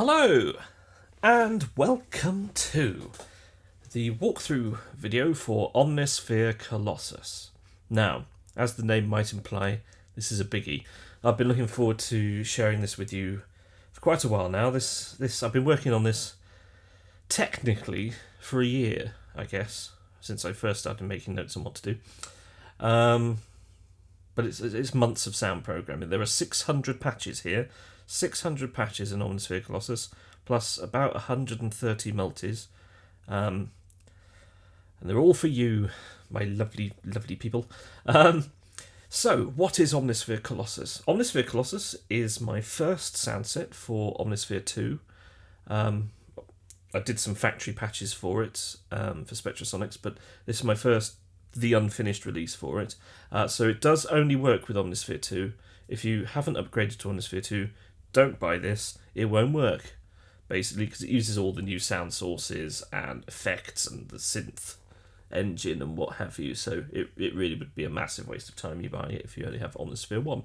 Hello, and welcome to the walkthrough video for Omnisphere Colossus. Now, as the name might imply, this is a biggie. I've been looking forward to sharing this with you for quite a while now. I've been working on this technically for a year, I guess, since I first started making notes on what to do. But it's months of sound programming. There are 600 patches here. 600 patches in Omnisphere Colossus, plus about 130 multis. And they're all for you, my lovely, lovely people. So, what is Omnisphere Colossus? Omnisphere Colossus is my first sound set for Omnisphere 2. I did some factory patches for it, for Spectrasonics, but this is my first, the unfinished release for it. So it does only work with Omnisphere 2. If you haven't upgraded to Omnisphere 2, don't buy this. It won't work, basically, because it uses all the new sound sources and effects and the synth engine and what have you. So it really would be a massive waste of time you buy it if you only have Omnisphere 1.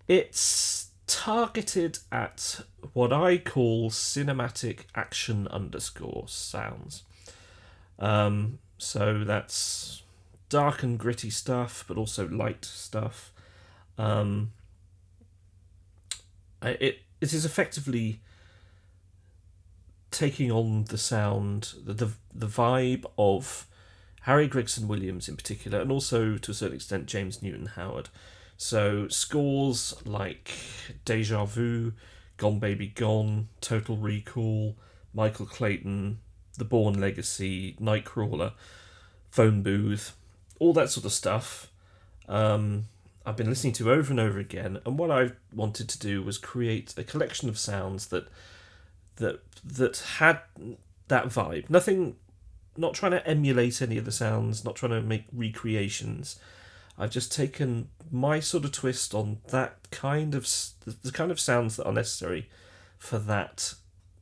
It's targeted at what I call cinematic action _ sounds. So that's dark and gritty stuff, but also light stuff. It is effectively taking on the sound, the vibe of Harry Gregson-Williams in particular, and also to a certain extent James Newton Howard. So scores like Deja Vu, Gone Baby Gone, Total Recall, Michael Clayton, The Bourne Legacy, Nightcrawler, Phone Booth, all that sort of stuff. I've been listening to over and over again, and what I wanted to do was create a collection of sounds that had that vibe. Nothing, not trying to emulate any of the sounds, not trying to make recreations. I've just taken my sort of twist on that kind of the kind of sounds that are necessary for that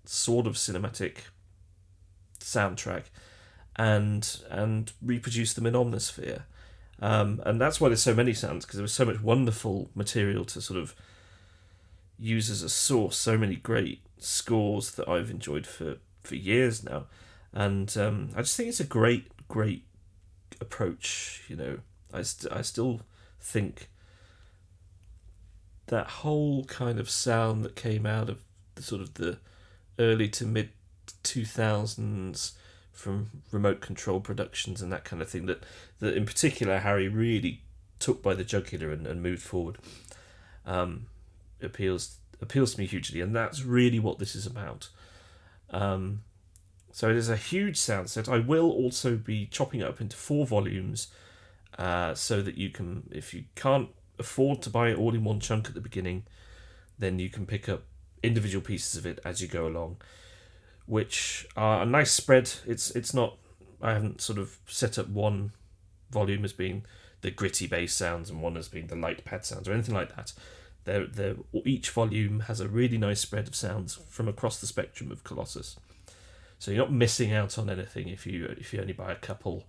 sort of cinematic soundtrack, and reproduce them in Omnisphere. And that's why there's so many sounds, because there was so much wonderful material to sort of use as a source, so many great scores that I've enjoyed for years now. And I just think it's a great approach. You know, I still think that whole kind of sound that came out of the sort of the early to mid 2000s from remote control productions and that kind of thing, that in particular Harry really took by the jugular and moved forward, appeals to me hugely, and that's really what this is about. So it is a huge sound set. I will also be chopping it up into 4 volumes, so that you can, if you can't afford to buy it all in one chunk at the beginning, then you can pick up individual pieces of it as you go along, which are a nice spread. It's not, I haven't sort of set up one volume as being the gritty bass sounds and one as being the light pad sounds or anything like that. Each volume has a really nice spread of sounds from across the spectrum of Colossus. So you're not missing out on anything if you only buy a couple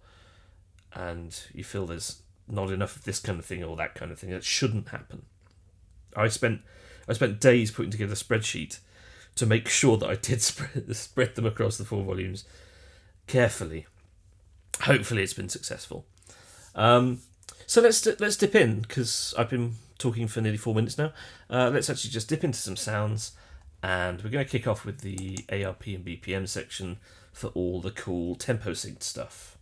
and you feel there's not enough of this kind of thing or that kind of thing. That shouldn't happen. I spent days putting together a spreadsheet to make sure that I did spread them across the 4 volumes carefully. Hopefully it's been successful. So let's dip in, because I've been talking for nearly 4 minutes now. Let's actually just dip into some sounds, and we're going to kick off with the Arp and BPM section for all the cool tempo synced stuff.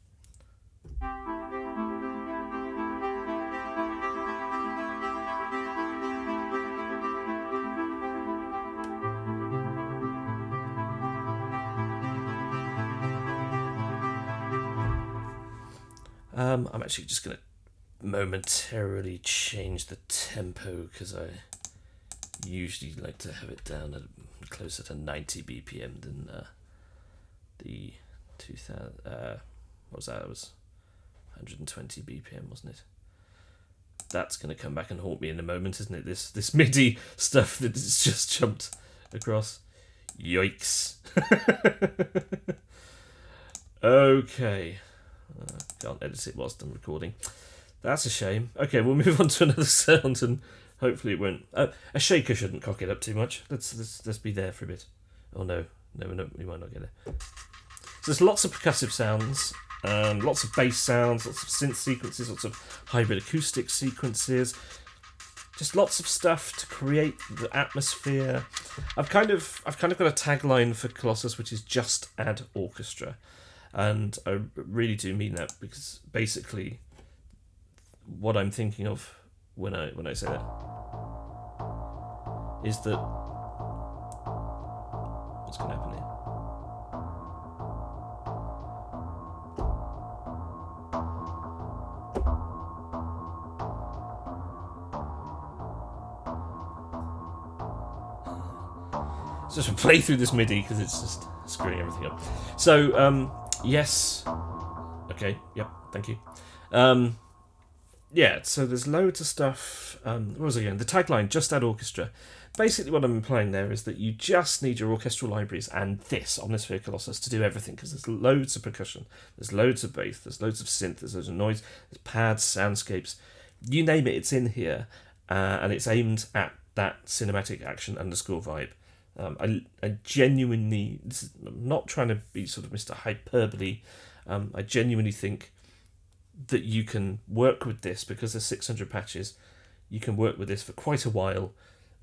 I'm actually just going to momentarily change the tempo, because I usually like to have it down at closer to 90 BPM than the 2000. What was that? It was 120 BPM, wasn't it? That's going to come back and haunt me in a moment, isn't it? This MIDI stuff that has just jumped across. Yikes. Okay. Can't edit it whilst I'm recording. That's a shame. Okay, we'll move on to another sound and Hopefully it won't. A shaker shouldn't cock it up too much. Let's be there for a bit. Oh no, we might not get it. So there's lots of percussive sounds, lots of bass sounds, lots of synth sequences, lots of hybrid acoustic sequences. Just lots of stuff to create the atmosphere. I've kind of got a tagline for Colossus, which is just add orchestra, and I really do mean that, because basically, what I'm thinking of when I say that is that what's going to happen here? Just play through this MIDI because it's just screwing everything up. So, yes. Okay, yep, thank you. Yeah, so there's loads of stuff. What was it again? The tagline, just add orchestra. Basically what I'm implying there is that you just need your orchestral libraries and this Omnisphere Colossus to do everything, because there's loads of percussion, there's loads of bass, there's loads of synth, there's loads of noise, there's pads, soundscapes. You name it, it's in here, and it's aimed at that cinematic action underscore vibe. I genuinely, I'm not trying to be sort of Mr. Hyperbole, I genuinely think that you can work with this, because there's 600 patches, you can work with this for quite a while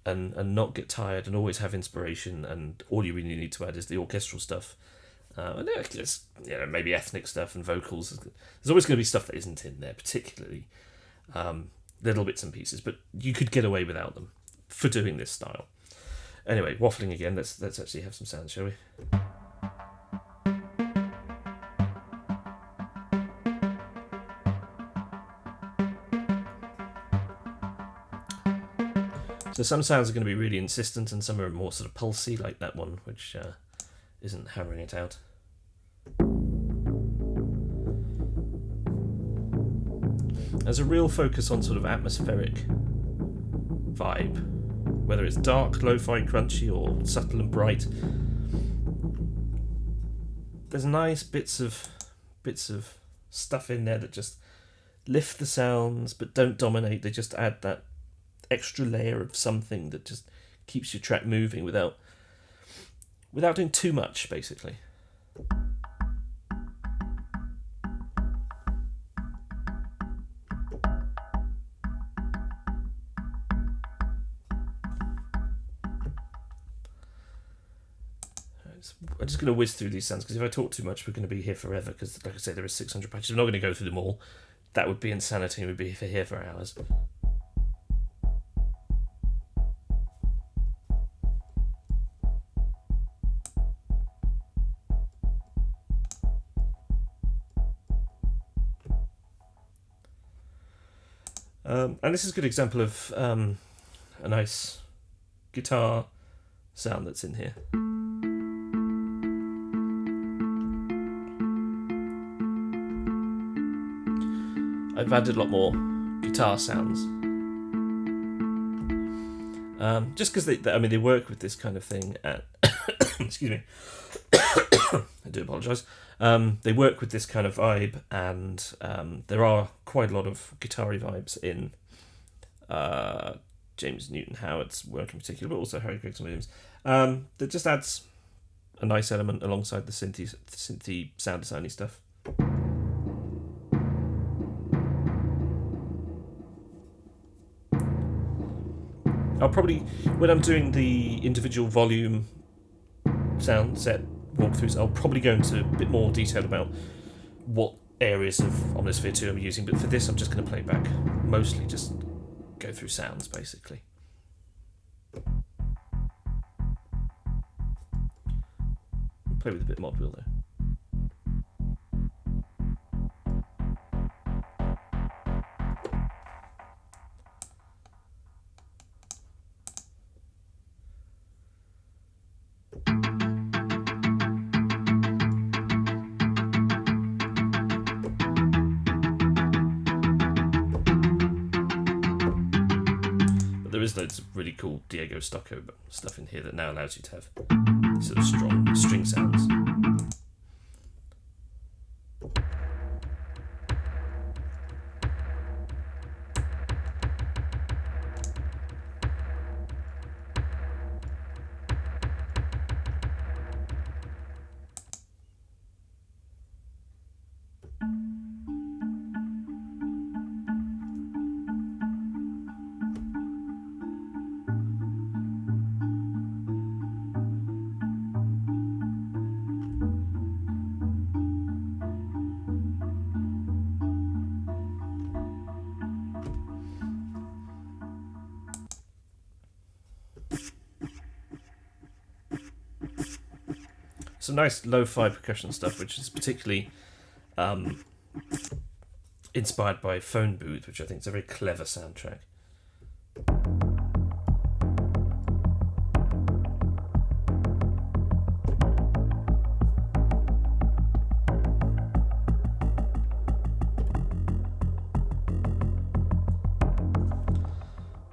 and not get tired and always have inspiration, and all you really need to add is the orchestral stuff. And there's, maybe ethnic stuff and vocals. There's always going to be stuff that isn't in there, particularly little bits and pieces, but you could get away without them for doing this style. Anyway, waffling again, let's actually have some sounds, shall we? So some sounds are going to be really insistent and some are more sort of pulsy, like that one, which isn't hammering it out. There's a real focus on sort of atmospheric vibe, whether it's dark, lo-fi, crunchy, or subtle and bright. There's nice bits of stuff in there that just lift the sounds but don't dominate. They just add that extra layer of something that just keeps your track moving without doing too much, basically. I'm just going to whiz through these sounds, because if I talk too much, we're going to be here forever, because, like I say, there is 600 patches. I'm not going to go through them all. That would be insanity, and we'd be here for hours. And this is a good example of a nice guitar sound that's in here. I've added a lot more guitar sounds, just because they work with this kind of thing. Excuse me, I do apologise. They work with this kind of vibe, and there are quite a lot of guitar-y vibes in James Newton Howard's work in particular, but also Harry Gregson-Williams. That just adds a nice element alongside the synthy sound designy stuff. I'll probably, when I'm doing the individual volume sound set walkthroughs, I'll probably go into a bit more detail about what areas of Omnisphere 2 I'm using, but for this I'm just going to play back, mostly just go through sounds, basically. Play with a bit of mod wheel though. There is loads of really cool Diego Stocco stuff in here that now allows you to have sort of strong string sounds. some nice lo-fi percussion stuff, which is particularly inspired by Phone Booth, which I think is a very clever soundtrack.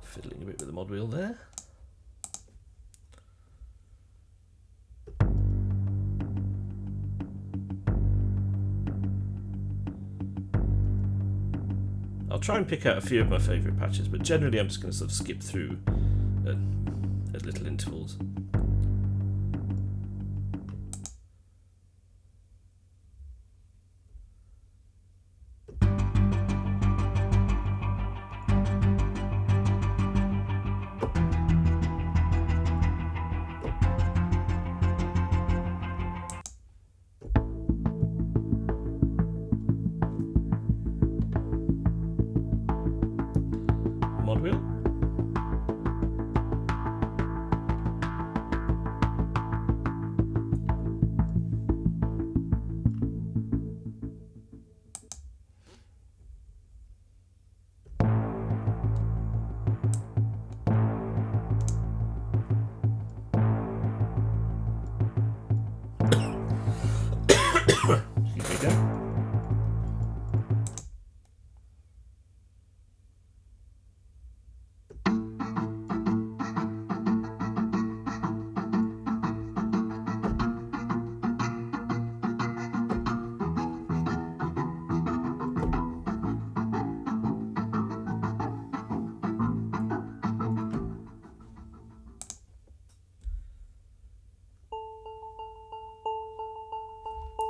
Fiddling a bit with the mod wheel there. I'll try and pick out a few of my favourite patches, but generally I'm just going to sort of skip through at little intervals. Mod wheel. Excuse me there.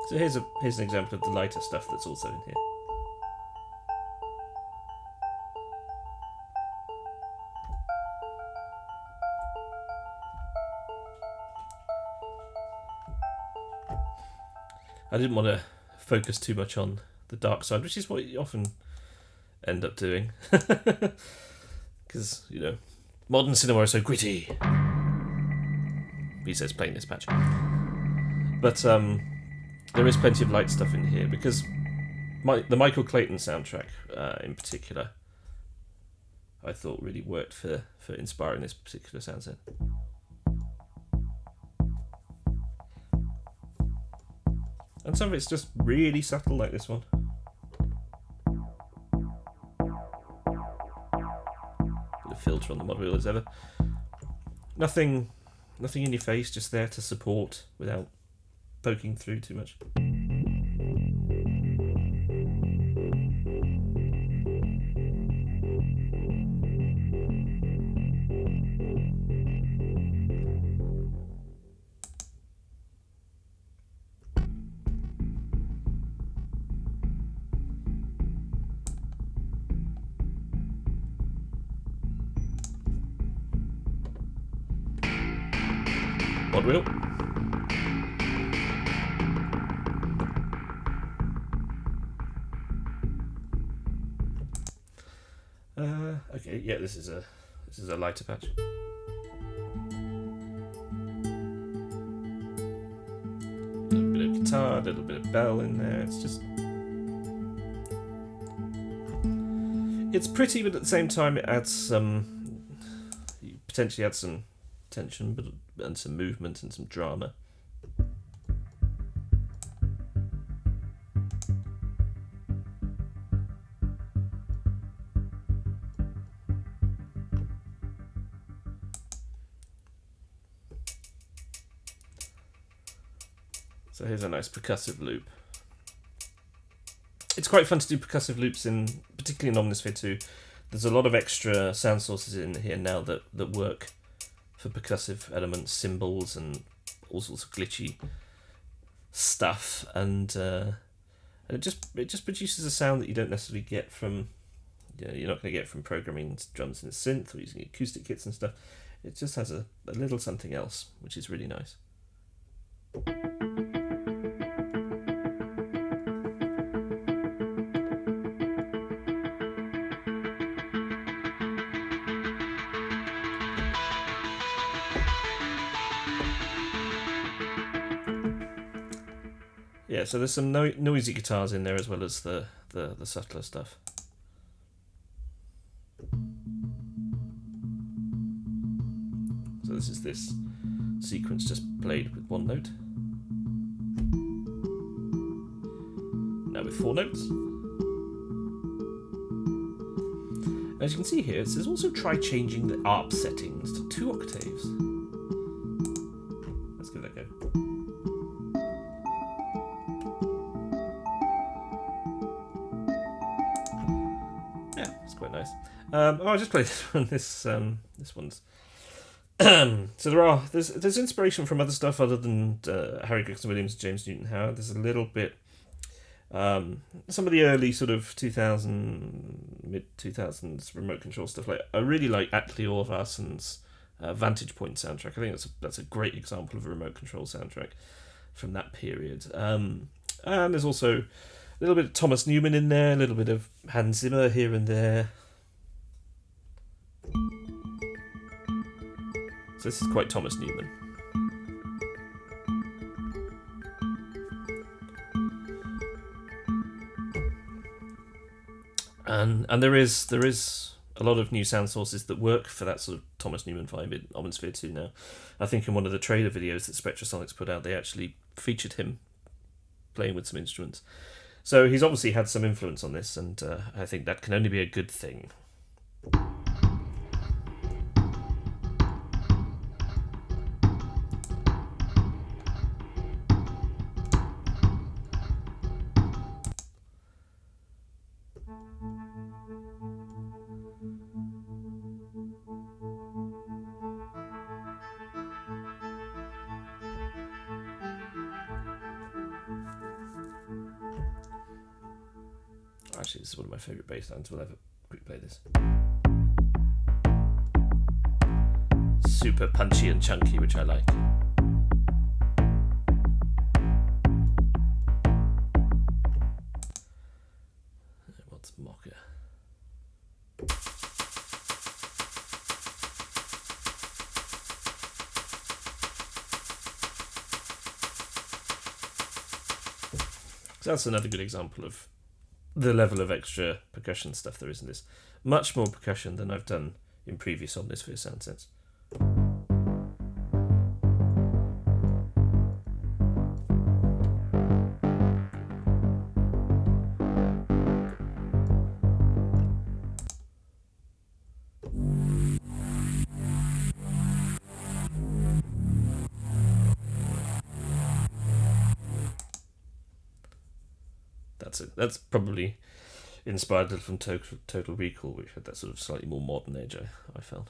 So here's an example of the lighter stuff that's also in here. I didn't want to focus too much on the dark side, which is what you often end up doing. Because, you know, modern cinema is so gritty. He says playing this patch. But there is plenty of light stuff in here, because the Michael Clayton soundtrack in particular, I thought really worked for inspiring this particular sound set. And some of it's just really subtle, like this one. Bit of filter on the mod wheel as ever. Nothing in your face, just there to support without poking through too much. Mod wheel. Okay, yeah, this is a lighter patch. A little bit of guitar, a little bit of bell in there. It's pretty, but at the same time it adds some, potentially adds some tension, and some movement and some drama. So here's a nice percussive loop. It's quite fun to do percussive loops, particularly in Omnisphere 2. There's a lot of extra sound sources in here now that work for percussive elements, cymbals, and all sorts of glitchy stuff, and it just produces a sound that you don't necessarily get from, you're not going to get from programming drums in a synth or using acoustic kits and stuff. It just has a little something else, which is really nice. Yeah, so there's some noisy guitars in there as well as the subtler stuff. So this is this sequence just played with one note. Now with 4 notes. As you can see here, it says also try changing the ARP settings to 2 octaves. Let's give that a go. Yeah, it's quite nice. I'll just play this one. This one's. So there's inspiration from other stuff other than Harry Gregson-Williams, James Newton Howard. There's a little bit. Some of the early sort of mid-2000s remote control stuff. Like I really like Atle Orvarson's Vantage Point soundtrack. I think that's a great example of a remote control soundtrack from that period. And there's also a little bit of Thomas Newman in there, a little bit of Hans Zimmer here and there. So this is quite Thomas Newman. And there is a lot of new sound sources that work for that sort of Thomas Newman vibe in Omnisphere 2 now. I think in one of the trailer videos that Spectrasonics put out, they actually featured him playing with some instruments. So he's obviously had some influence on this, and I think that can only be a good thing. Actually, this is one of my favourite bass lines. We'll have a quick play this. Super punchy and chunky, which I like. What's Mocha? So that's another good example of the level of extra percussion stuff there is in this. Much more percussion than I've done in previous Omnisphere sound sets. That's probably inspired a little from Total Recall, which had that sort of slightly more modern edge, I felt.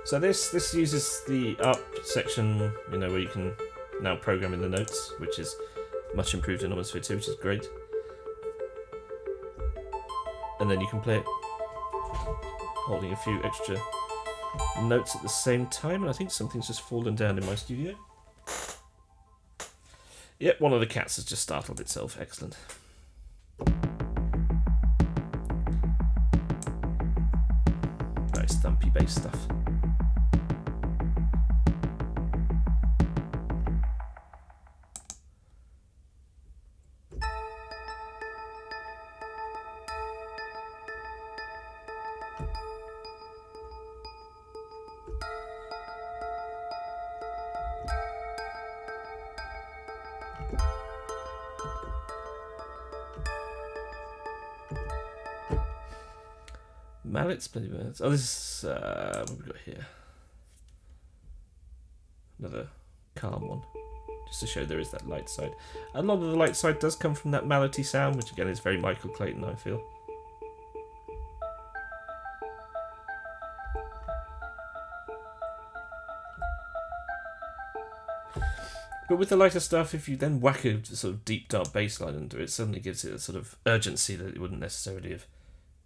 So this uses the Arp section, where you can now program in the notes, which is much improved in Omnisphere 2, which is great. And then you can play it holding a few extra notes at the same time, and I think something's just fallen down in my studio. Yep, one of the cats has just startled itself. Excellent. Nice thumpy bass stuff. Mallets, bloody birds. Oh, this is what have we got here? Another calm one, just to show there is that light side. A lot of the light side does come from that mallety sound, which again is very Michael Clayton, I feel. But with the lighter stuff, if you then whack a sort of deep dark bass line under it, it suddenly gives it a sort of urgency that it wouldn't necessarily have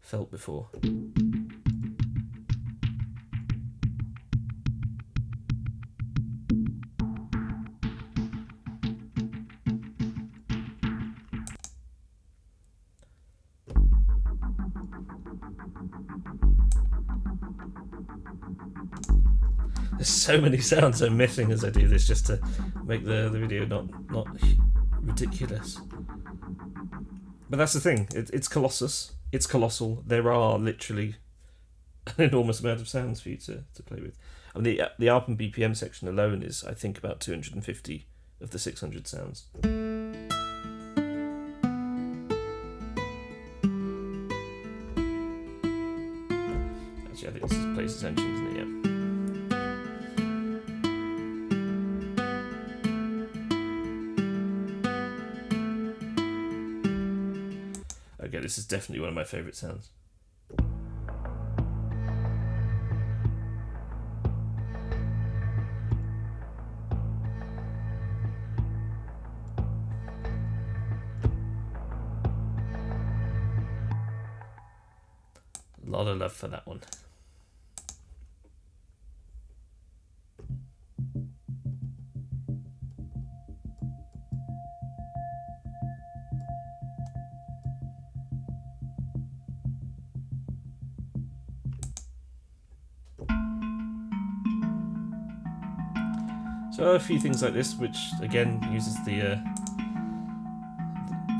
felt before. There's so many sounds I'm missing as I do this just to make the video not ridiculous. But that's the thing. It's Colossus. It's colossal. There are literally an enormous amount of sounds for you to play with. I mean, the Arp and BPM section alone is, I think, about 250 of the 600 sounds. Actually, I think this plays its own tune, isn't it? Yeah. Okay, this is definitely one of my favourite sounds. A lot of love for that one. So a few things like this, which again uses the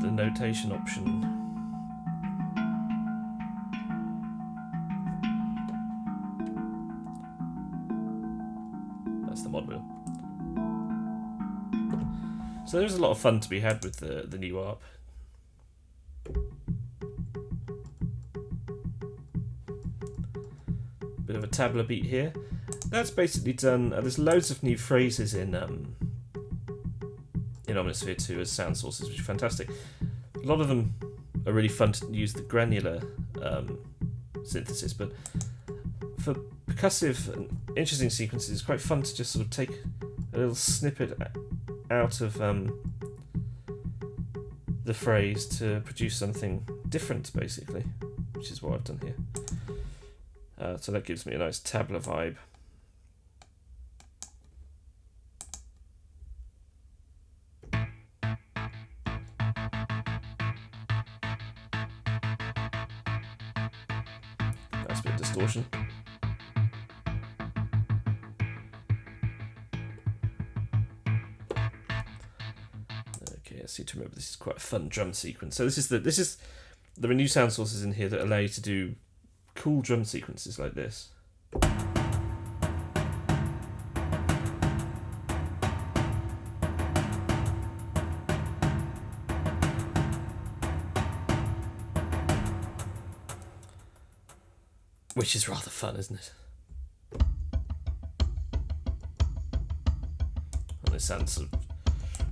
notation option. That's the mod wheel. So there's a lot of fun to be had with the new ARP. Bit of a tabla beat here. That's basically done. There's loads of new phrases in Omnisphere 2 as sound sources, which are fantastic. A lot of them are really fun to use the granular synthesis, but for percussive and interesting sequences, it's quite fun to just sort of take a little snippet out of the phrase to produce something different, basically, which is what I've done here. So that gives me a nice tabla vibe. Nice bit of distortion. Okay, I seem to remember this is quite a fun drum sequence. So there are new sound sources in here that allow you to do cool drum sequences like this. Which is rather fun, isn't it? And this sound sort of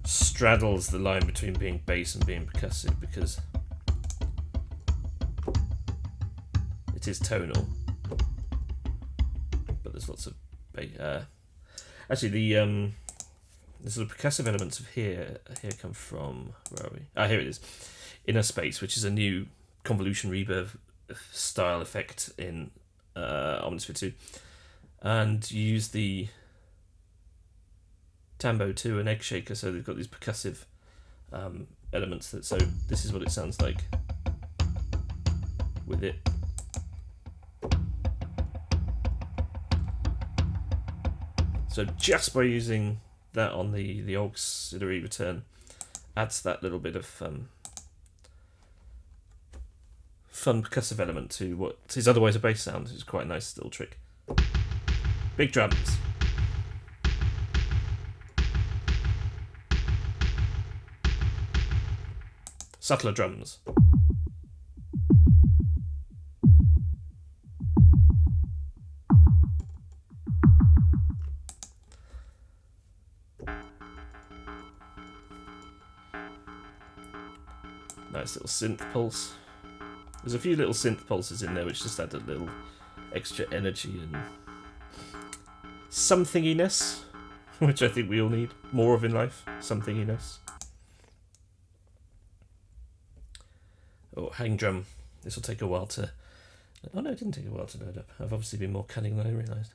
straddles the line between being bass and being percussive because it is tonal, but there's lots of actually the sort of percussive elements of here come from, where are we? Here it is, Inner Space, which is a new convolution reverb style effect in Omnisphere 2, and you use the Tambo 2 and Egg Shaker, so they've got these percussive elements. So this is what it sounds like with it. So just by using that on the auxiliary return adds that little bit of fun percussive element to what is otherwise a bass sound. It's quite a nice little trick. Big drums. Subtler drums. Nice little synth pulse. There's a few little synth pulses in there which just add a little extra energy and somethinginess, which I think we all need more of in life. Somethinginess. Oh, hang drum. This will take a while to... Oh no, it didn't take a while to load up. I've obviously been more cunning than I realised.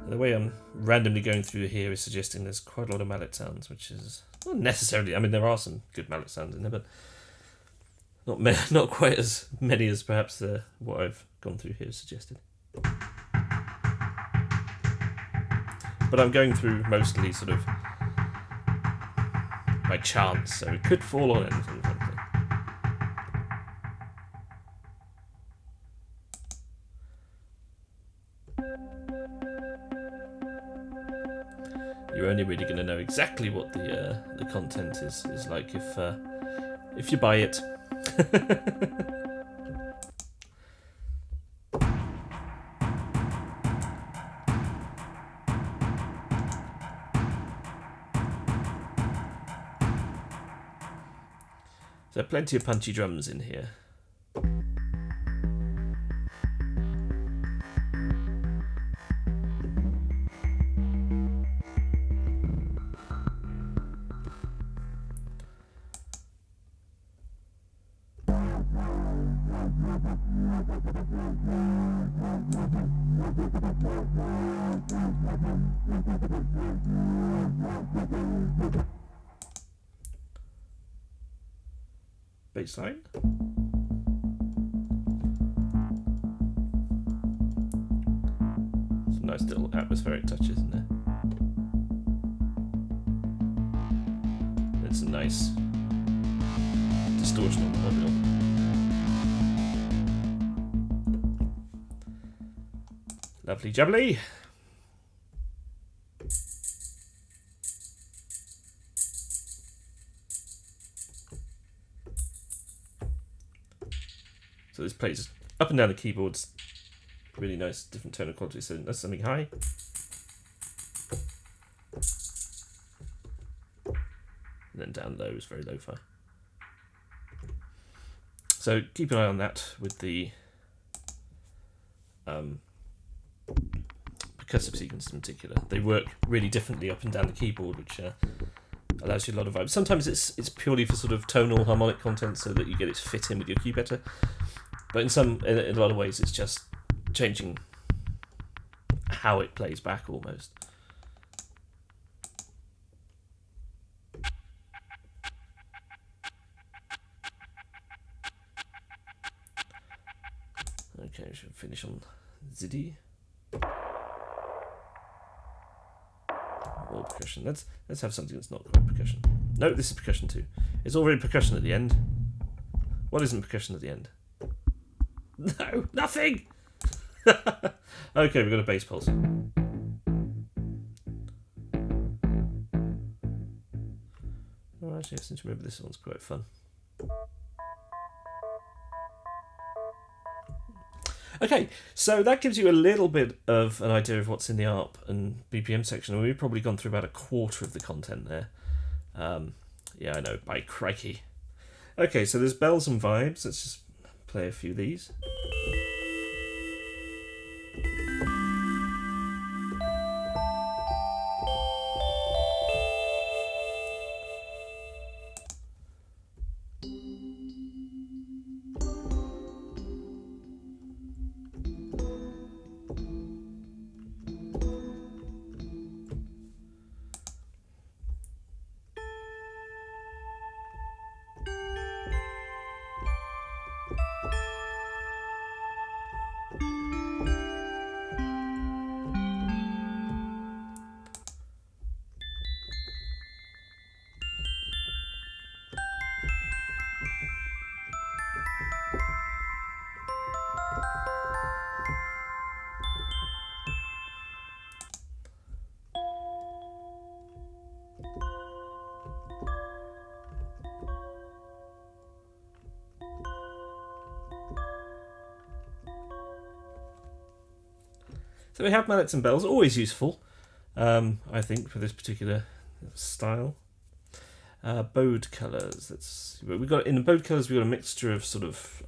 The way I'm randomly going through here is suggesting there's quite a lot of mallet sounds, which is not necessarily... I mean, there are some good mallet sounds in there, but Not quite as many as perhaps what I've gone through here suggested. But I'm going through mostly sort of by chance, so it could fall on anything, frankly. You're only really going to know exactly what the content is like if you buy it. So plenty of punchy drums in here. Bassline. Some nice little atmospheric touches in there. It's a nice distortion on the audio. Lovely jubbly. So this plays up and down the keyboards, really nice different tone of quality. So that's something high. And then down low is very lo-fi. So keep an eye on that with the percussive sequences in particular. They work really differently up and down the keyboard, which allows you a lot of vibes. Sometimes it's purely for sort of tonal harmonic content so that you get it to fit in with your cue better. But in a lot of ways, it's just changing how it plays back almost. Okay, we should finish on Ziddy. Or percussion. Let's have something that's not quite percussion. No, this is percussion too. It's already percussion at the end. What isn't percussion at the end? No, nothing! Okay, we've got a bass pulse. Oh, actually, since you remember, this one's quite fun. Okay, so that gives you a little bit of an idea of what's in the ARP and BPM section. We've probably gone through about a quarter of the content there. Yeah, I know, by crikey. Okay, so there's bells and vibes. Let's just play a few of these. So we have mallets and bells, always useful, I think, for this particular style. Bode colours. We've got in the bode colours we've got a mixture of sort of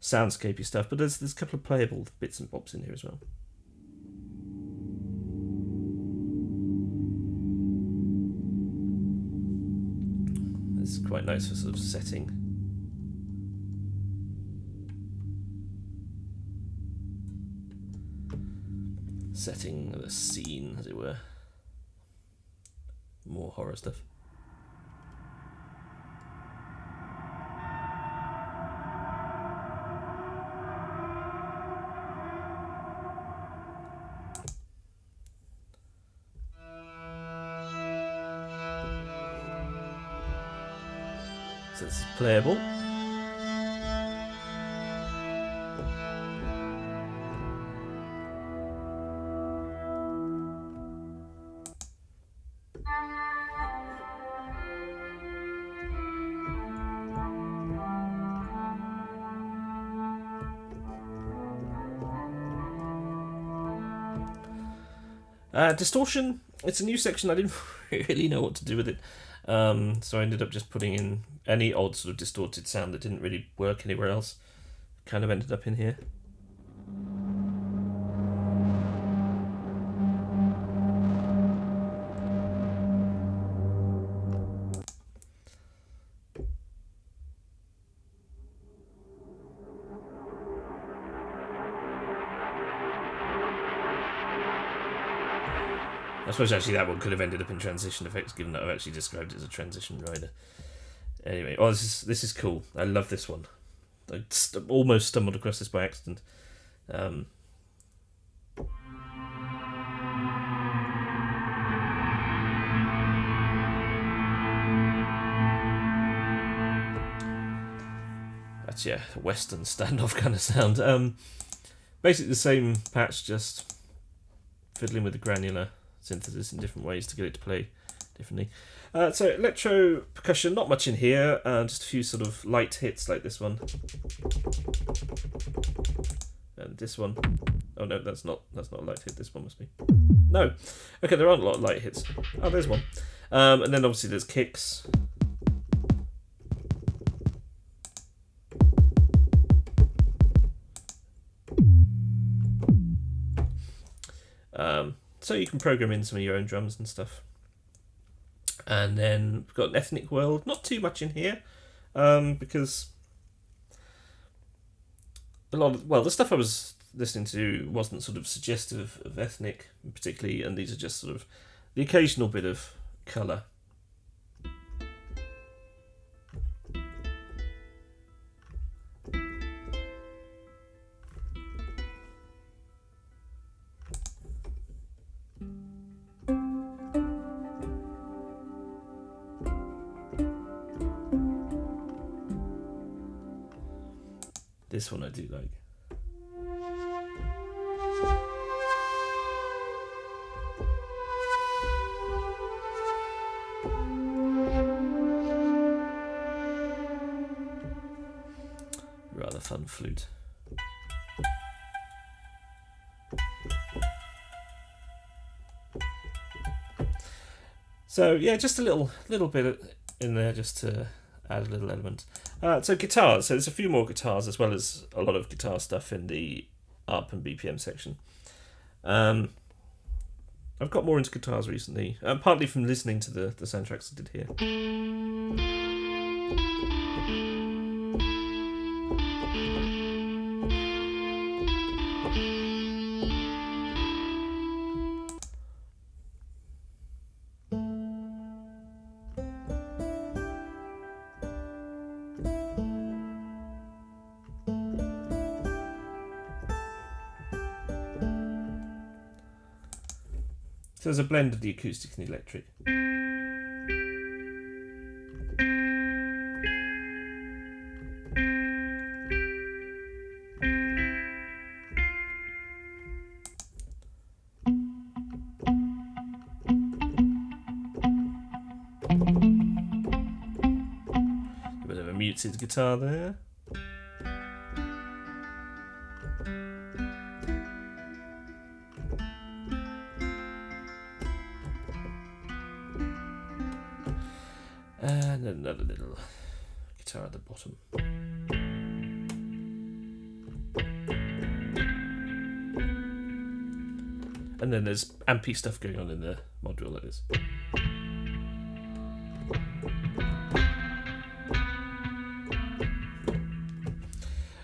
soundscapey stuff, but there's a couple of playable bits and bobs in here as well. It's quite nice for sort of setting. Setting the scene, as it were. More horror stuff. So it's playable. Distortion, it's a new section. I didn't really know what to do with it. So I ended up just putting in any odd sort of distorted sound that didn't really work anywhere else. Kind of ended up in here. I suppose actually that one could have ended up in transition effects, given that I've actually described it as a transition rider. Anyway, oh, this is cool. I love this one. I almost stumbled across this by accident. That's, yeah, a Western standoff kind of sound. Basically the same patch, just fiddling with the granular synthesis in different ways to get it to play differently. So electro percussion, not much in here, just a few sort of light hits like this one. And this one. Oh no, that's not a light hit, this one must be. No. Okay, there aren't a lot of light hits. Oh, there's one. And then obviously there's kicks. So you can program in some of your own drums and stuff. And then we've got an ethnic world. Not too much in here, because a lot of, well, the stuff I was listening to wasn't sort of suggestive of ethnic particularly, and these are just sort of the occasional bit of colour. This one I do like. Rather fun flute. So yeah, just a little bit in there just to add a little element. So guitars. So there's a few more guitars as well as a lot of guitar stuff in the Arp and BPM section. I've got more into guitars recently, partly from listening to the soundtracks I did here. So there's a blend of the acoustic and the electric. A bit of a muted guitar there. And another little guitar at the bottom. And then there's ampy stuff going on in the module, that is.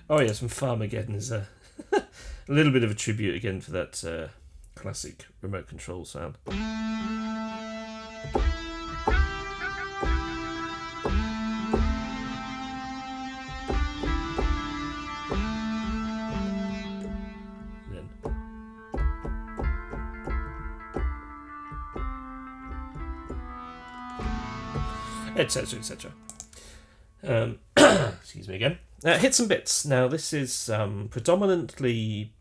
Oh yes, and Farmageddon is a little bit of a tribute again for that classic remote control sound. Etc, etc. Excuse me again. Hits and bits. Now this is predominantly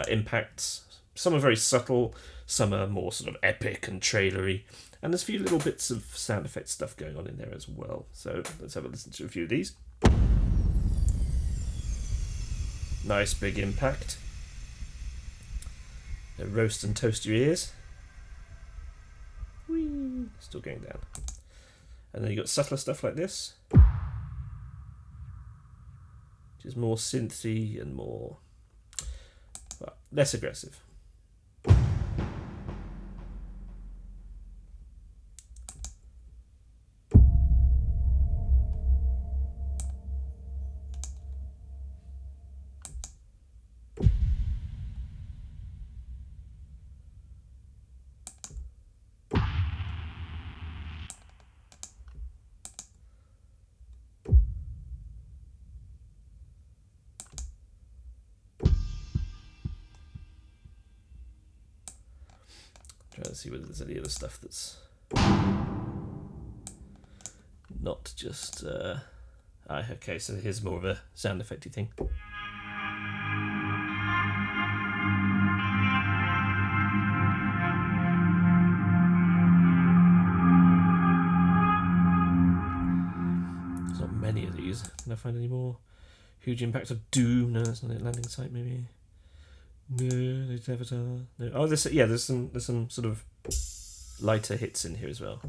impacts. Some are very subtle, some are more sort of epic and trailery, and there's a few little bits of sound effect stuff going on in there as well. So let's have a listen to a few of these. Nice big impact. They roast and toast your ears. Whee! Still going down. And then you got subtler stuff like this, which is more synthy and more, well, less aggressive. Trying to see whether there's any other stuff that's not just. Okay, so here's more of a sound effecty thing. There's not many of these. Can I find any more? Huge impact of doom. No, that's not it. Landing site, maybe. No, there's Avatar. No. Oh, there's some sort of lighter hits in here as well.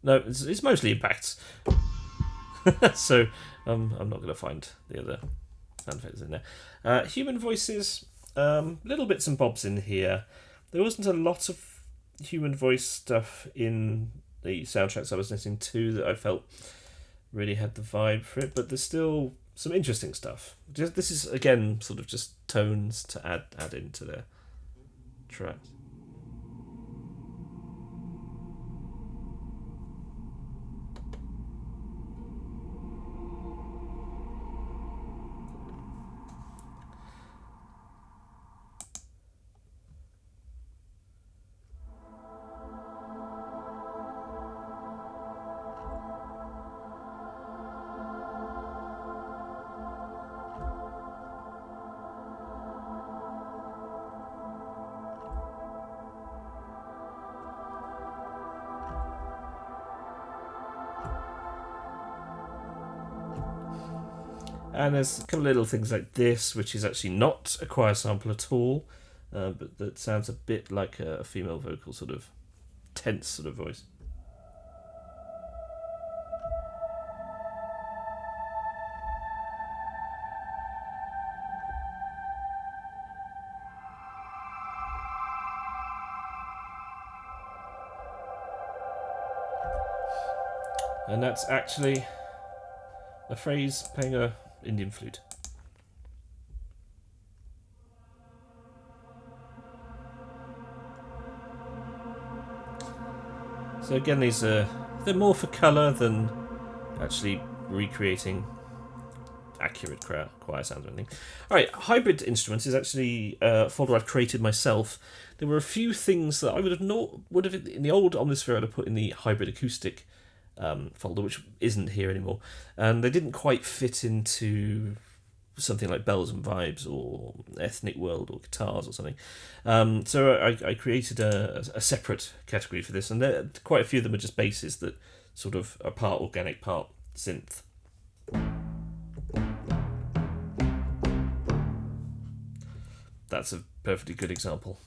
No, it's mostly impacts. So I'm not going to find the other sound effects in there. Human voices, little bits and bobs in here. There wasn't a lot of human voice stuff in the soundtracks I was listening to that I felt really had the vibe for it, but there's still some interesting stuff. This is again sort of just tones to add into the tracks. And there's a couple of little things like this, which is actually not a choir sample at all, but that sounds a bit like a female vocal, sort of tense sort of voice. And that's actually a phrase playing a Indian flute. So again, these they're more for colour than actually recreating accurate choir sounds or anything. Alright, hybrid instruments is actually a folder I've created myself. There were a few things that I would have in the old Omnisphere I'd have put in the hybrid acoustic folder, which isn't here anymore, and they didn't quite fit into something like Bells and Vibes or Ethnic World or Guitars or something. So I created a separate category for this, and quite a few of them are just basses that sort of are part organic, part synth. That's a perfectly good example.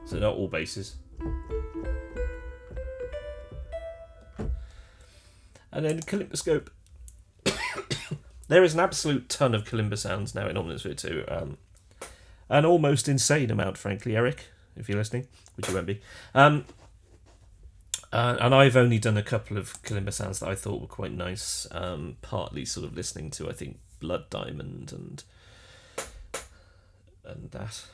So not all basses. And then Kaleidoscope. There is an absolute ton of kalimba sounds now in Omnisphere 2. An almost insane amount, frankly, Eric, if you're listening, which you won't be. And I've only done a couple of kalimba sounds that I thought were quite nice, partly sort of listening to, I think, Blood Diamond and that.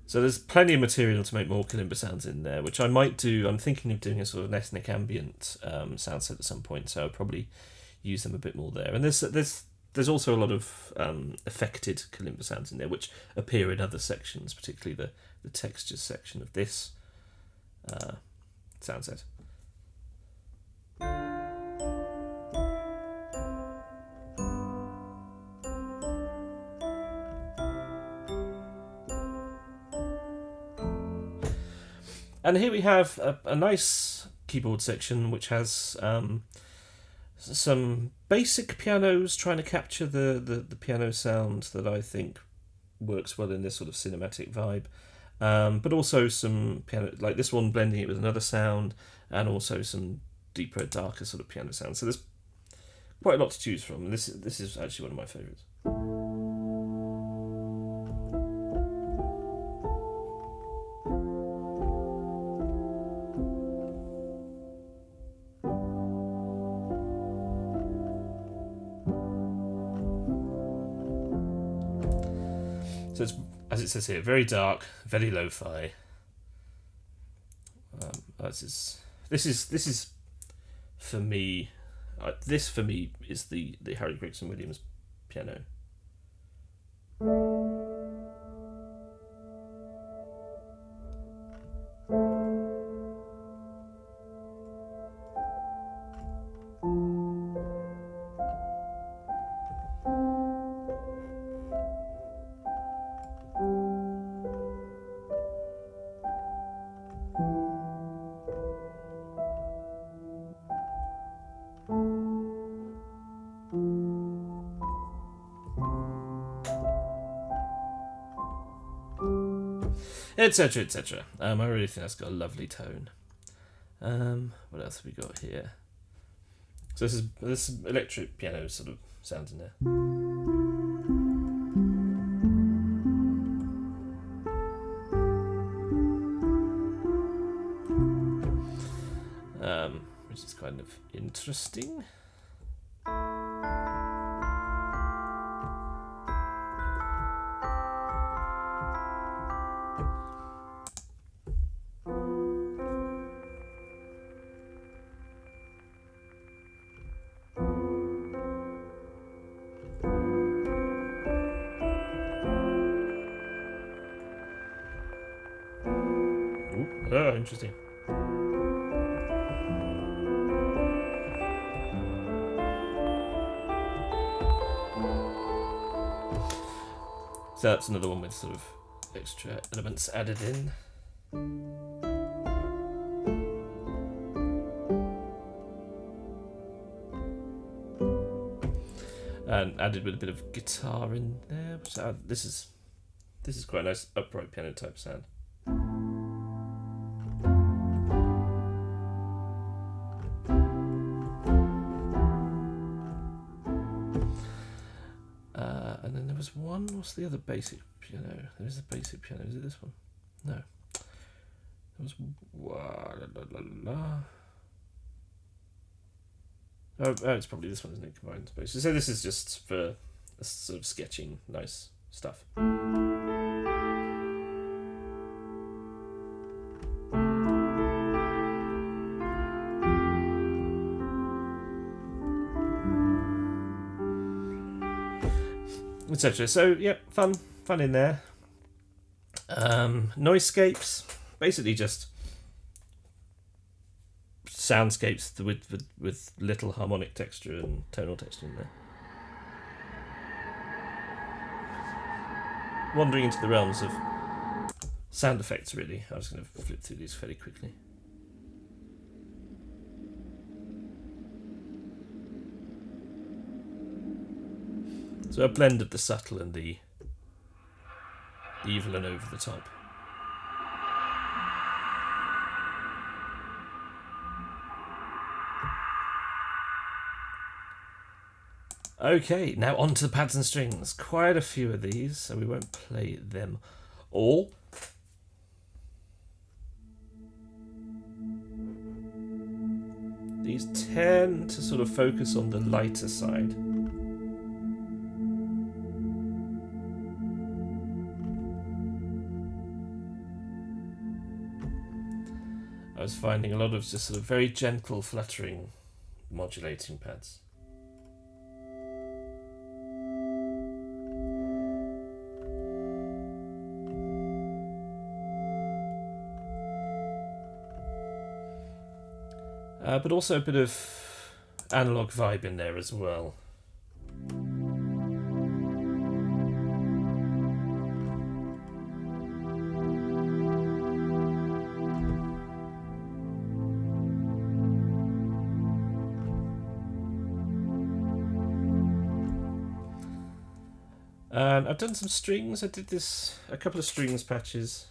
So there's plenty of material to make more kalimba sounds in there, which I might do. I'm thinking of doing a sort of ethnic ambient sound set at some point, so I'll probably use them a bit more there. And there's also a lot of affected kalimba sounds in there, which appear in other sections, particularly the textures section of this sound set. And here we have a nice keyboard section which has some basic pianos trying to capture the piano sound that I think works well in this sort of cinematic vibe. But also some piano, like this one, blending it with another sound, and also some deeper, darker sort of piano sound. So there's quite a lot to choose from. And this is actually one of my favourites. So it's, as it says here, very dark, very lo-fi. This is for me. This for me is the Harry Gregson-Williams piano. Etc. etc. I really think that's got a lovely tone. What else have we got here? So there's some electric piano sort of sounds in there. Which is kind of interesting. Oh, interesting. So that's another one with sort of extra elements added in. And added with a bit of guitar in there. So this is quite a nice upright piano type sound. And then there was one. What's the other basic piano? There is a basic piano. Is it this one? No. There was Oh, it's probably this one, isn't it? Combined space. So this is just for sort of sketching nice stuff. Etc. So yeah, fun in there. Noisescapes, basically just soundscapes with little harmonic texture and tonal texture in there. Wandering into the realms of sound effects, really. I was going to flip through these fairly quickly. So a blend of the subtle and the evil and over the top. Okay, now on to the pads and strings. Quite a few of these, so we won't play them all. These tend to sort of focus on the lighter side. I was finding a lot of just sort of very gentle fluttering modulating pads. But also a bit of analog vibe in there as well. And I've done some strings. I did a couple of strings patches.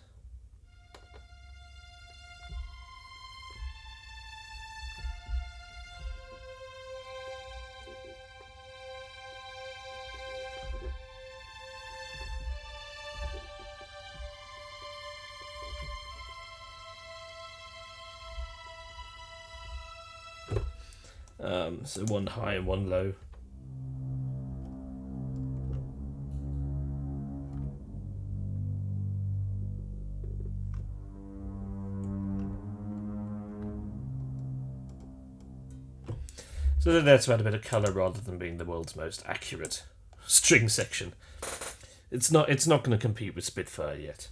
So one high and one low. So they're there to add a bit of colour rather than being the world's most accurate string section. It's not going to compete with Spitfire yet.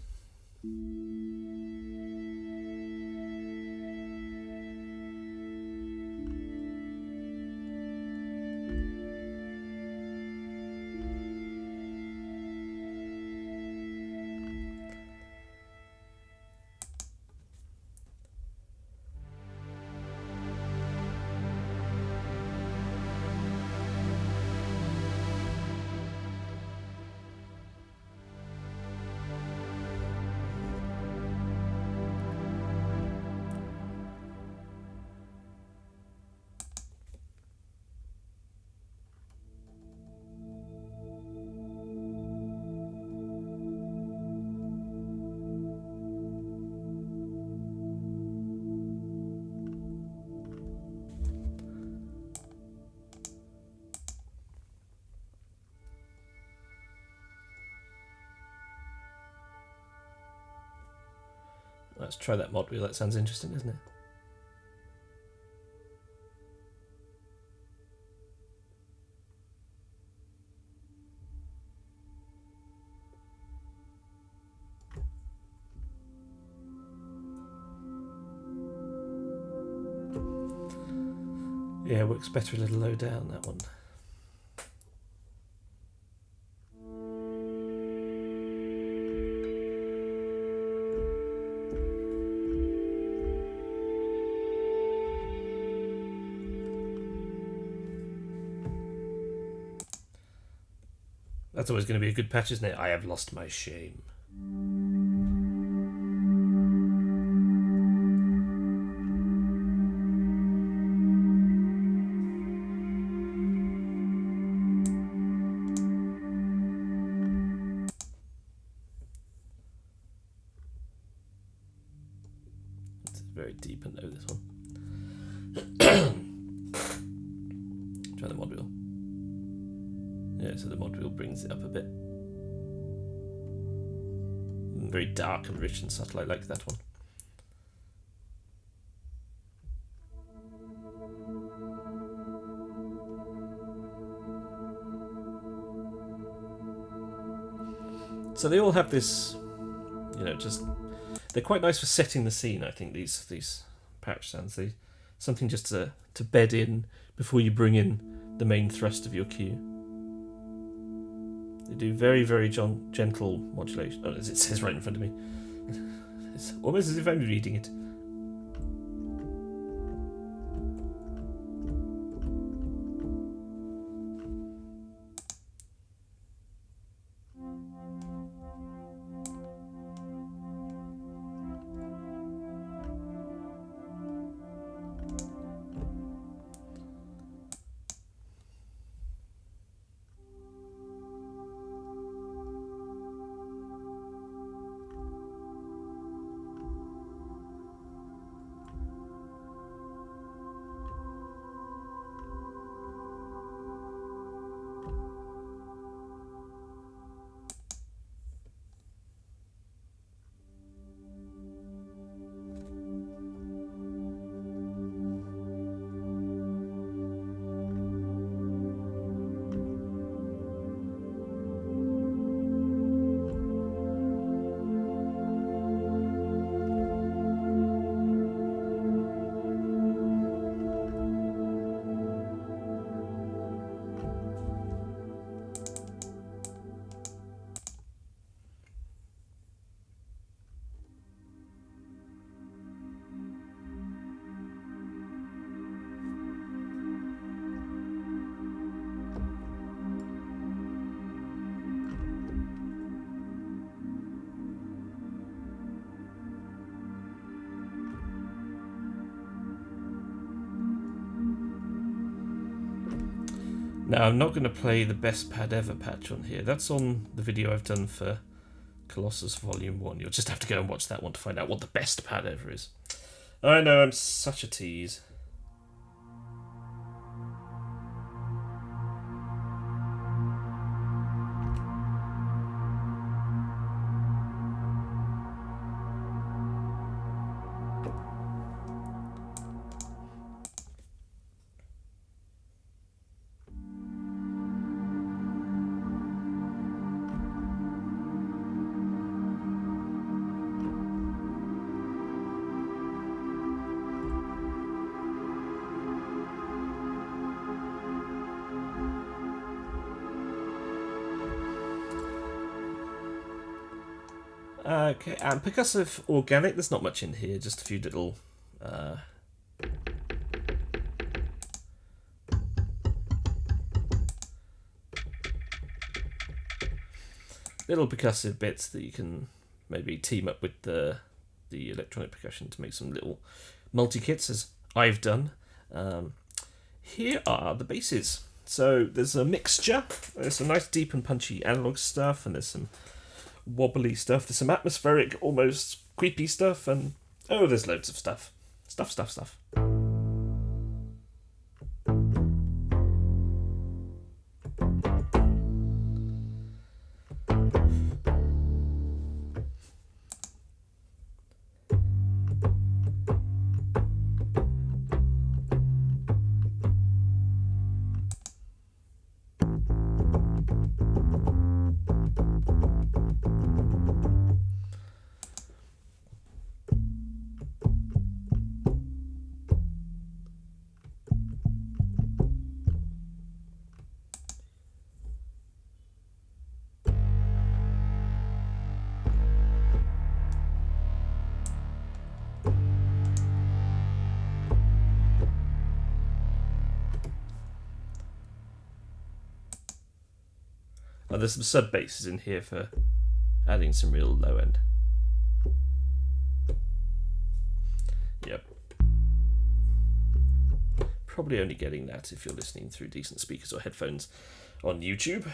Let's try that mod wheel. That sounds interesting, isn't it? Yeah, it works better a little low down, that one. That's always going to be a good patch, isn't it? I have lost my shame. It's very deep and low, this one. Try the mod wheel. Yeah, so the mod wheel brings it up a bit. Very dark and rich and subtle. I like that one. So they all have this, just they're quite nice for setting the scene. I think these patch sounds, something just to bed in before you bring in the main thrust of your cue. They do very, very gentle modulation. Oh, as it says right in front of me. It's almost as if I'm reading it. Now, I'm not going to play the best pad ever patch on here. That's on the video I've done for Colossus Volume 1. You'll just have to go and watch that one to find out what the best pad ever is. I know, I'm such a tease. Okay, and percussive organic, there's not much in here, just a few little little percussive bits that you can maybe team up with the electronic percussion to make some little multi-kits, as I've done. Here are the basses. So there's a mixture. There's some nice deep and punchy analog stuff, and there's some wobbly stuff. There's some atmospheric, almost creepy stuff, and oh, there's loads of stuff. Stuff. Oh, there's some sub basses in here for adding some real low end. Yep. Probably only getting that if you're listening through decent speakers or headphones on YouTube.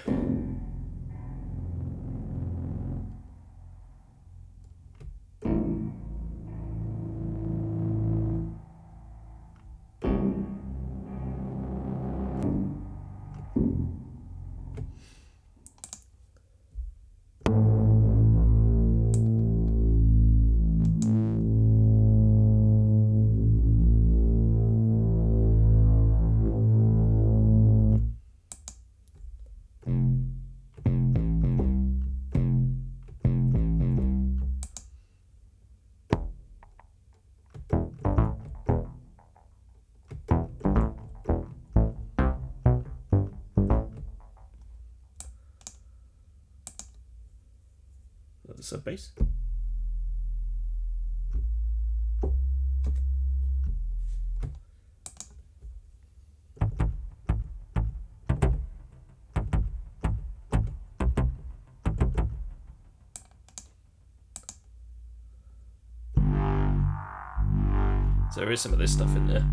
Sub bass. So there is some of this stuff in there.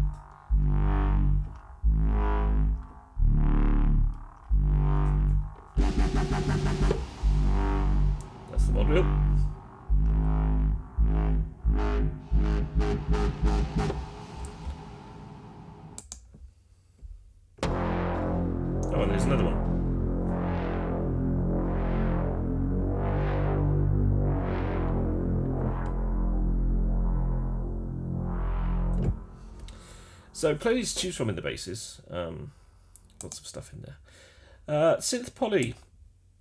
That's the mod wheel. Oh, and there's another one. So plenty to choose from in the basses. Lots of stuff in there. Synth poly.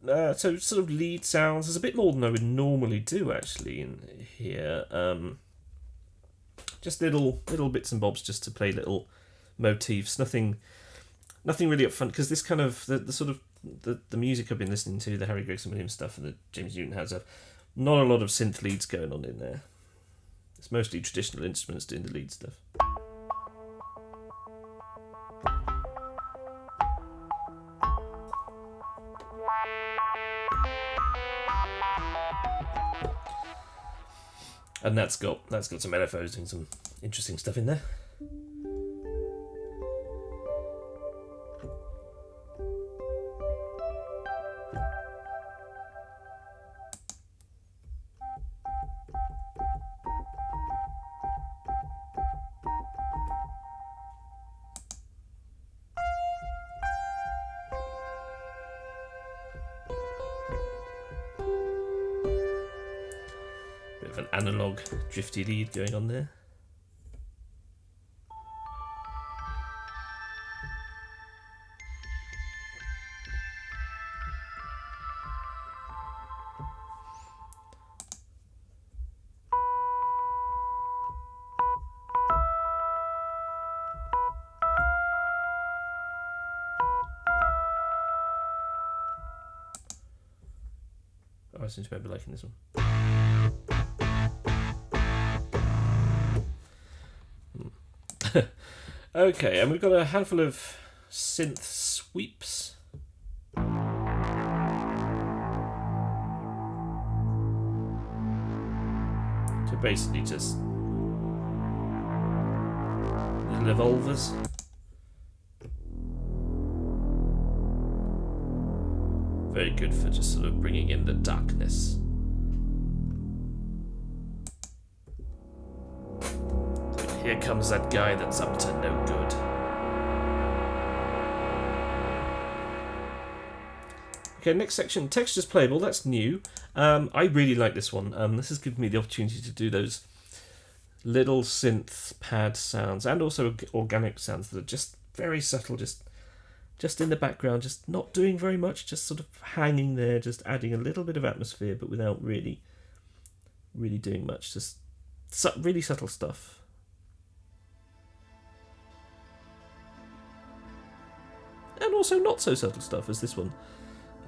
So sort of lead sounds. There's a bit more than I would normally do actually in here. Just little bits and bobs just to play little motifs. Nothing really up front, because this kind of the sort of the music I've been listening to, the Harry Gregson-Williams stuff and the James Newton has not a lot of synth leads going on in there. It's mostly traditional instruments doing the lead stuff. And that's got some LFOs doing some interesting stuff in there. analog drifty lead going on there. I seem to remember liking this one. Okay, and we've got a handful of synth sweeps. So basically just little evolvers. Very good for just sort of bringing in the darkness. So here comes that guy that's up to no good. Okay, next section, textures playable. That's new. I really like this one. This has given me the opportunity to do those little synth pad sounds and also organic sounds that are just very subtle, just in the background, just not doing very much, just sort of hanging there, just adding a little bit of atmosphere, but without really doing much. Just really subtle stuff. And also not so subtle stuff, as this one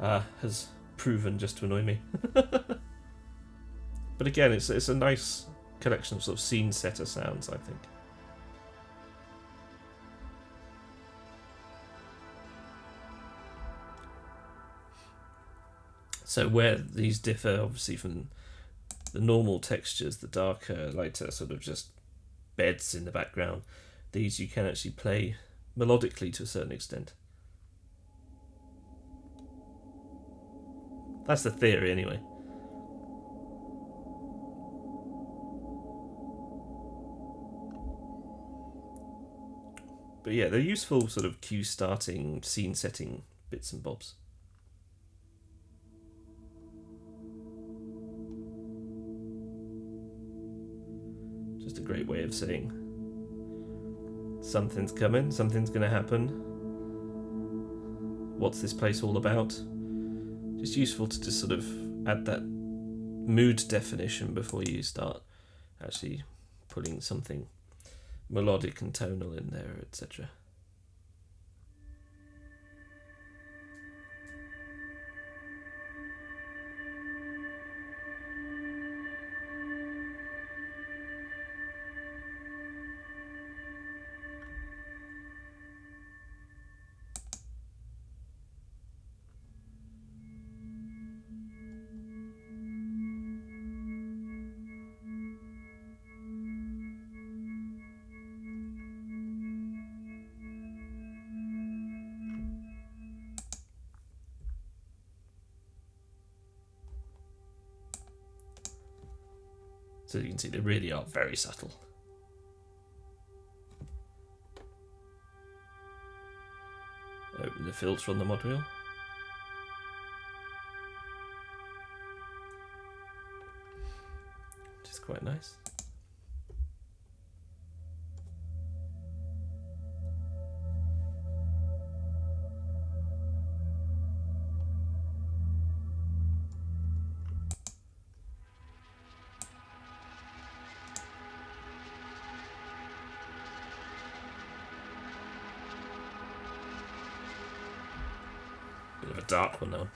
has proven just to annoy me. But again, it's a nice collection of sort of scene setter sounds, I think. So where these differ, obviously, from the normal textures, the darker, lighter sort of just beds in the background, these you can actually play melodically to a certain extent. That's the theory, anyway. But yeah, they're useful sort of cue starting, scene setting bits and bobs. Just a great way of saying something's coming, something's going to happen. What's this place all about? Just useful to just sort of add that mood definition before you start actually putting something melodic and tonal in there, etc. So you can see they really are very subtle. Open the filter on the mod wheel. Which is quite nice. Bit of a dark one now.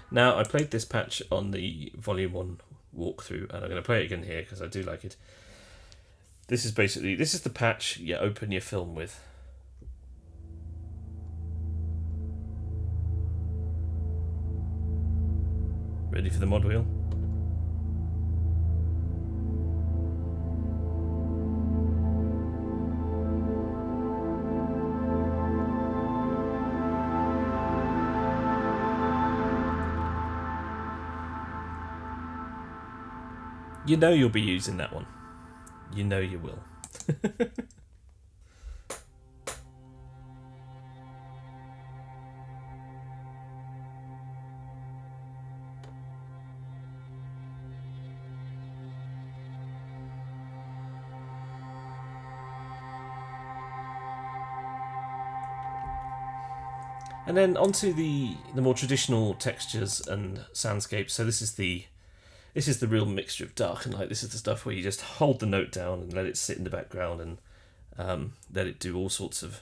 Now, I played this patch on the Volume 1 walkthrough, and I'm going to play it again here because I do like it. This is the patch you open your film with. Ready for the mod wheel? You know you'll be using that one. You know you will. And then onto the more traditional textures and soundscapes. So this is the real mixture of dark and light. This is the stuff where you just hold the note down and let it sit in the background and let it do all sorts of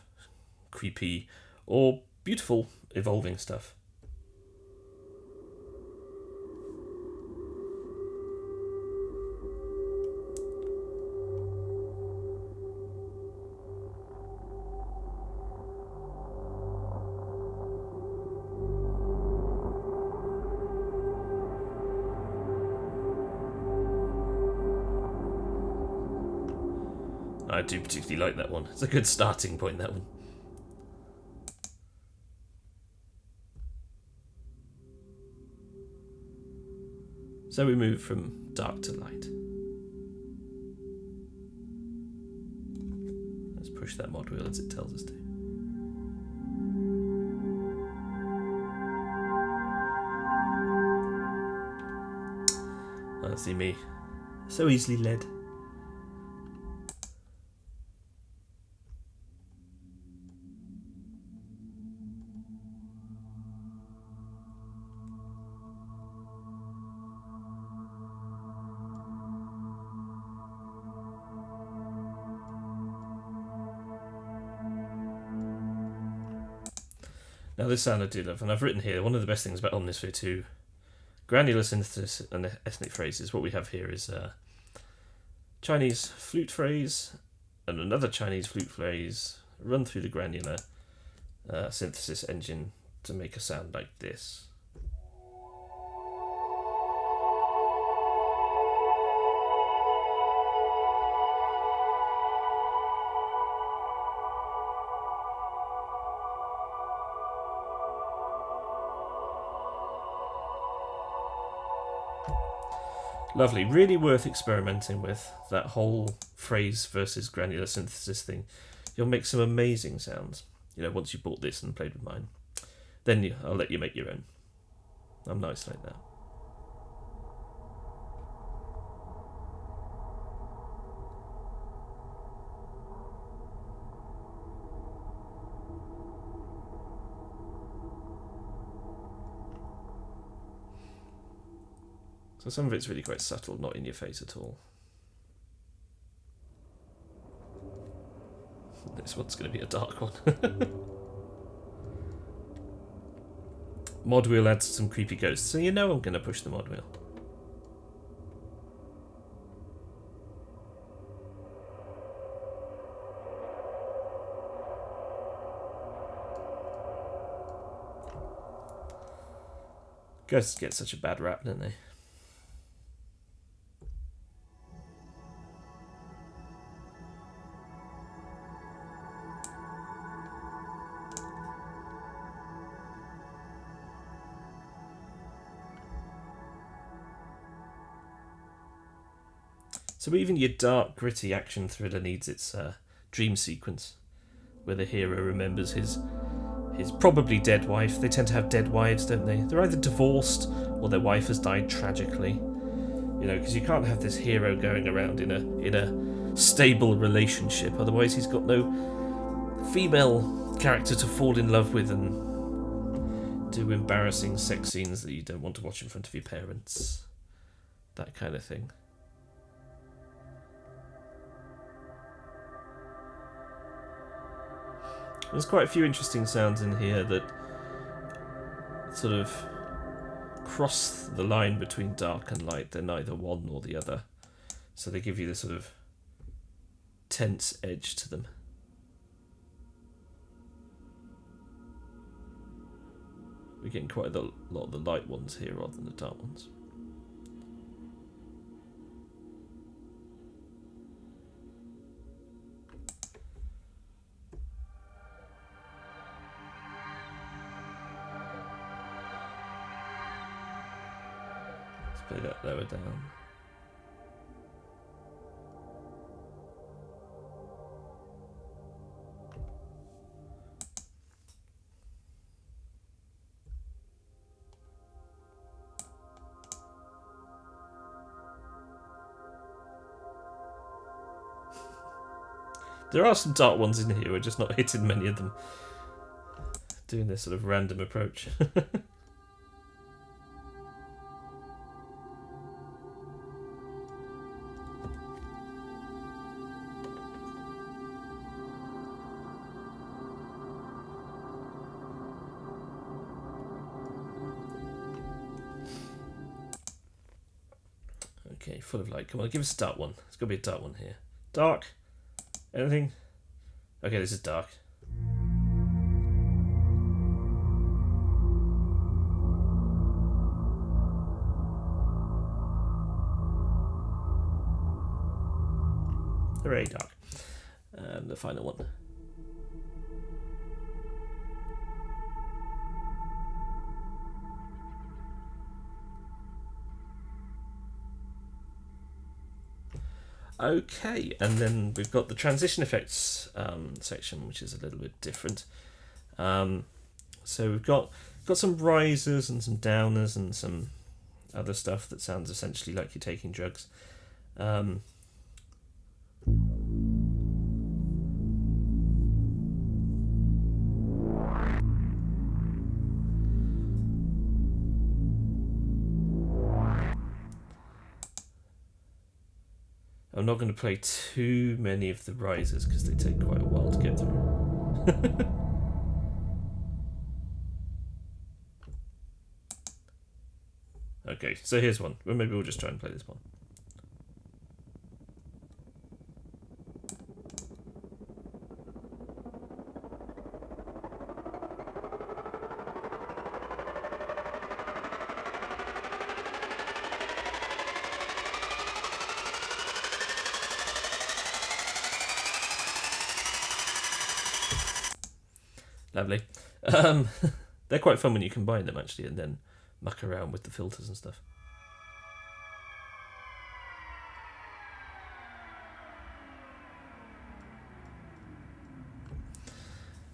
creepy or beautiful evolving stuff. I do particularly like that one. It's a good starting point, that one. So we move from dark to light. Let's push that mod wheel as it tells us to. Oh, see me. So easily led. Now this sound I do love, and I've written here, one of the best things about Omnisphere 2, granular synthesis and ethnic phrases. What we have here is a Chinese flute phrase and another Chinese flute phrase run through the granular synthesis engine to make a sound like this. Lovely, really worth experimenting with, that whole phrase versus granular synthesis thing. You'll make some amazing sounds, you know, once you've bought this and played with mine. Then I'll let you make your own. I'm nice like that. So some of it's really quite subtle, not in your face at all. This one's going to be a dark one. Mod wheel adds some creepy ghosts, so you know I'm going to push the mod wheel. Ghosts get such a bad rap, don't they? So even your dark, gritty action thriller needs its dream sequence, where the hero remembers his probably dead wife. They tend to have dead wives, don't they? They're either divorced or their wife has died tragically. You know, because you can't have this hero going around in a stable relationship. Otherwise, he's got no female character to fall in love with and do embarrassing sex scenes that you don't want to watch in front of your parents. That kind of thing. There's quite a few interesting sounds in here that sort of cross the line between dark and light. They're neither one nor the other. So they give you this sort of tense edge to them. We're getting quite a lot of the light ones here rather than the dark ones. Play that lower down. There are some dark ones in here, we're just not hitting many of them. doing this sort of random approach. Okay, full of light. Come on, give us a dark one. It's got to be a dark one here. Dark? Anything? Okay, this is dark. Hooray, dark. And the final one. Okay, and then we've got the transition effects section, which is a little bit different. So we've got some risers and some downers and some other stuff that sounds essentially like you're taking drugs. I'm not going to play too many of the risers because they take quite a while to get through. Okay, so here's one. Well, maybe we'll just try and play this one. Lovely. They're quite fun when you combine them actually and then muck around with the filters and stuff.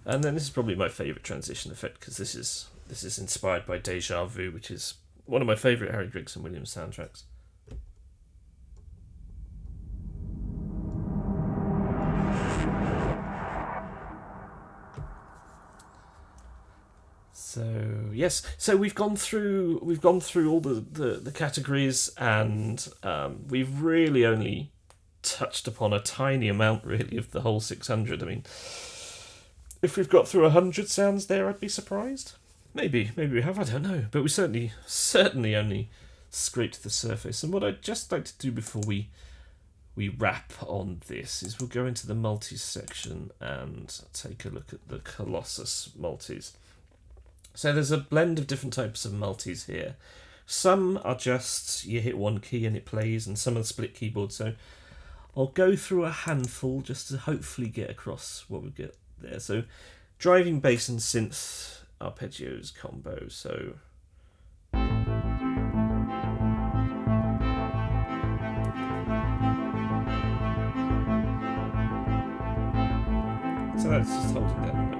And then this is probably my favourite transition effect because this is inspired by Deja Vu, which is one of my favourite Harry Gregson-Williams soundtracks. So yes, so we've gone through all the categories, and we've really only touched upon a tiny amount really of the whole 600. I mean, if we've got through 100 sounds there, I'd be surprised. Maybe we have, I don't know, but we certainly only scraped the surface. And what I'd just like to do before we wrap on this is we'll go into the multis section and take a look at the Colossus multis. So there's a blend of different types of multis here. Some are just you hit one key and it plays, and some are split keyboard. So I'll go through a handful just to hopefully get across what we get there. So driving bass and synth arpeggios combo. So that's just holding that note.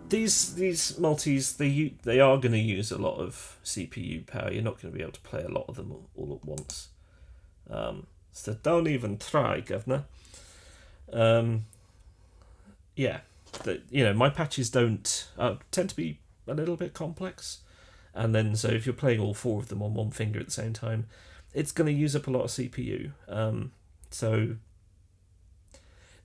These multis, they are going to use a lot of CPU power. You're not going to be able to play a lot of them all at once. So don't even try, governor. Yeah, my patches don't tend to be a little bit complex, and then so if you're playing all four of them on one finger at the same time, it's going to use up a lot of CPU. So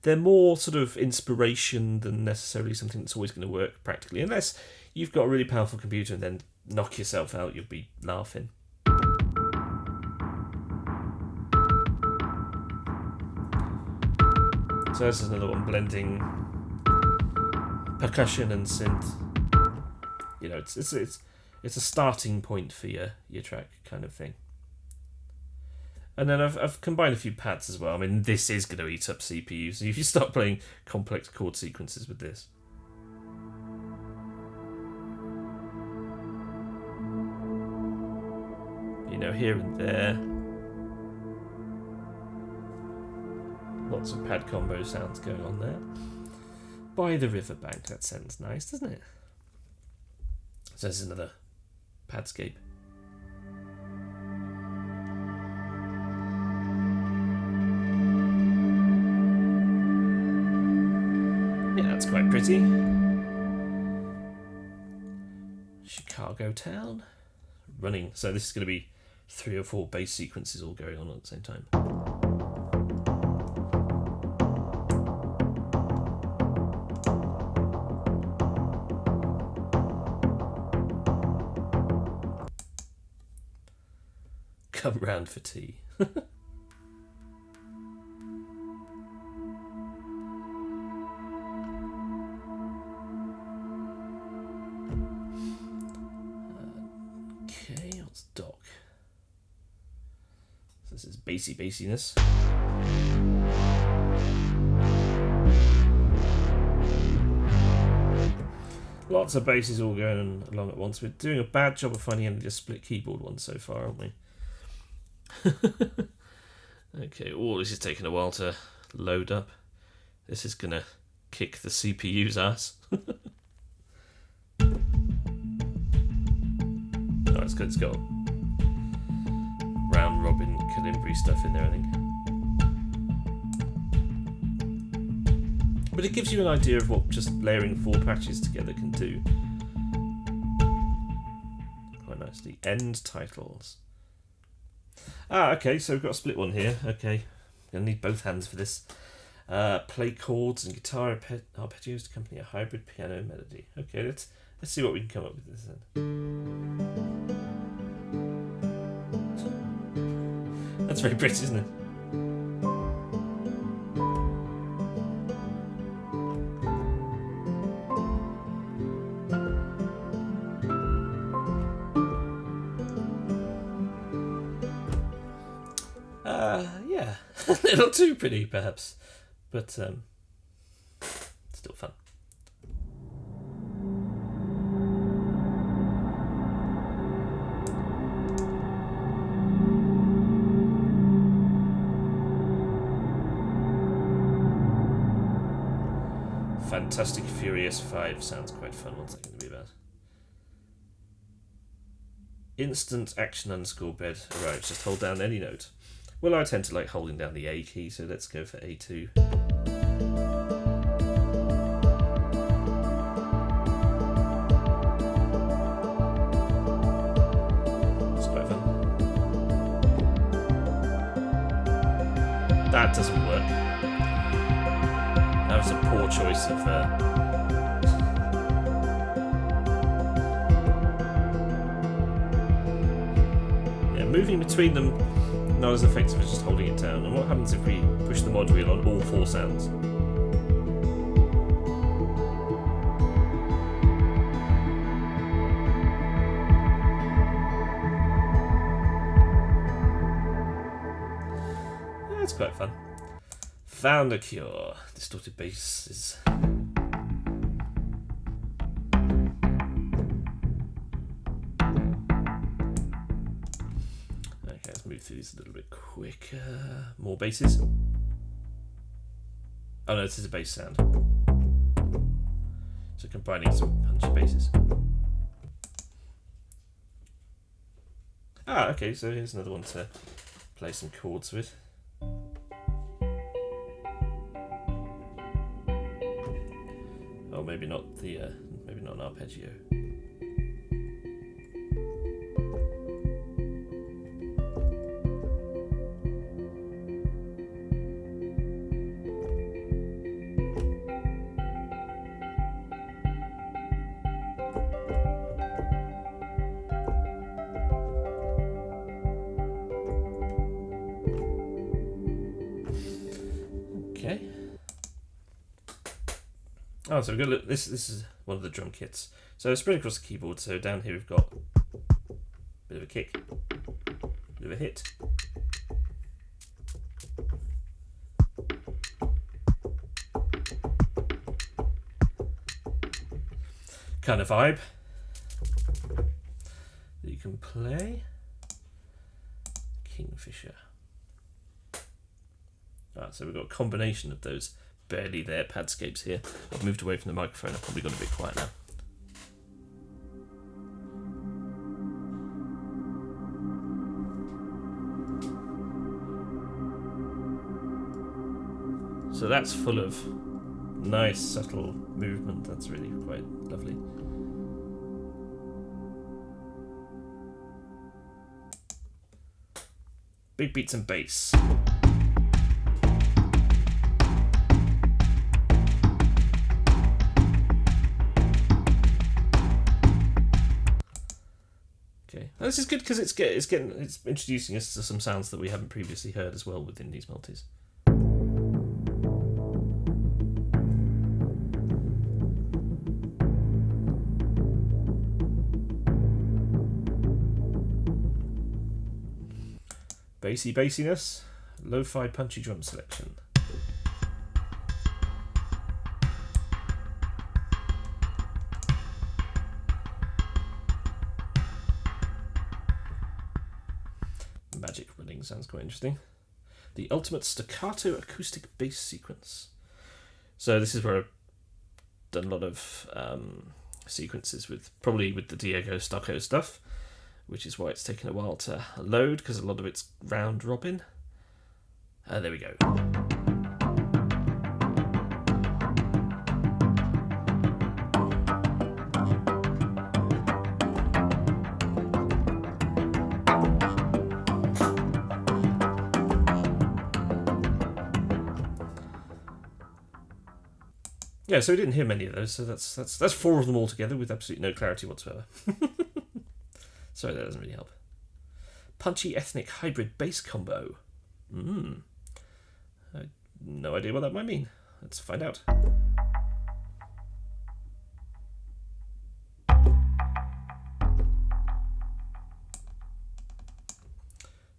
they're more sort of inspiration than necessarily something that's always going to work practically, unless you've got a really powerful computer and then knock yourself out, you'll be laughing. So this is another one blending percussion and synth. It's a starting point for your track kind of thing. And then I've combined a few pads as well. I mean, this is going to eat up CPU, so if you start playing complex chord sequences with this. Here and there. Lots of pad combo sounds going on there. By the riverbank, that sounds nice, doesn't it? So this is another padscape. pretty. Chicago town. Running. So this is going to be 3 or 4 bass sequences all going on at the same time. Come round for tea. Okay, what's doc? So this is bassiness. Lots of basses all going along at once. We're doing a bad job of finding any just split keyboard ones so far, aren't we? Okay, this is taking a while to load up. This is gonna kick the CPU's ass. Oh, it's good. It's got round robin Calimbri stuff in there, I think. But it gives you an idea of what just layering 4 patches together can do. Quite nicely. End titles. Okay, so we've got a split one here. Okay, gonna need both hands for this. Play chords and guitar arpeggios to accompany a hybrid piano melody. Okay, let's see what we can come up with this then. That's very British, isn't it? Yeah, a little too pretty perhaps, but still fun. Fantastic Furious 5 sounds quite fun. What's that going to be about? Instant action underscore bed arrives. Just hold down any note. Well, I tend to like holding down the A key, so let's go for A2. It's quite fun. That doesn't work. That was a poor choice of... Yeah, moving between them not as effective as just holding it down. And what happens if we push the mod wheel on all 4 sounds? Yeah, it's quite fun. Found a cure. Distorted basses. Move through these a little bit quicker. More basses. Oh no, this is a bass sound. So combining some punchy basses. Okay, so here's another one to play some chords with. Oh, maybe not an arpeggio. Oh, so we've got this is one of the drum kits. So spread across the keyboard. So down here we've got a bit of a kick, a bit of a hit. Kind of vibe that you can play. Kingfisher. Right, so we've got a combination of those barely there padscapes here. I've moved away from the microphone. I've probably gone a bit quiet now. So that's full of nice subtle movement. That's really quite lovely. Big beats and bass. Okay, this is good because it's introducing us to some sounds that we haven't previously heard as well within these multis. Bassy bassiness, lo-fi punchy drum selection. Magic running sounds quite interesting. The ultimate staccato acoustic bass sequence. So this is where I've done a lot of sequences probably with the Diego Stocco stuff, which is why it's taken a while to load, because a lot of it's round robin. There we go. Yeah, so we didn't hear many of those, so that's 4 of them all together with absolutely no clarity whatsoever. Sorry, that doesn't really help. Punchy ethnic hybrid bass combo. I have no idea what that might mean. Let's find out.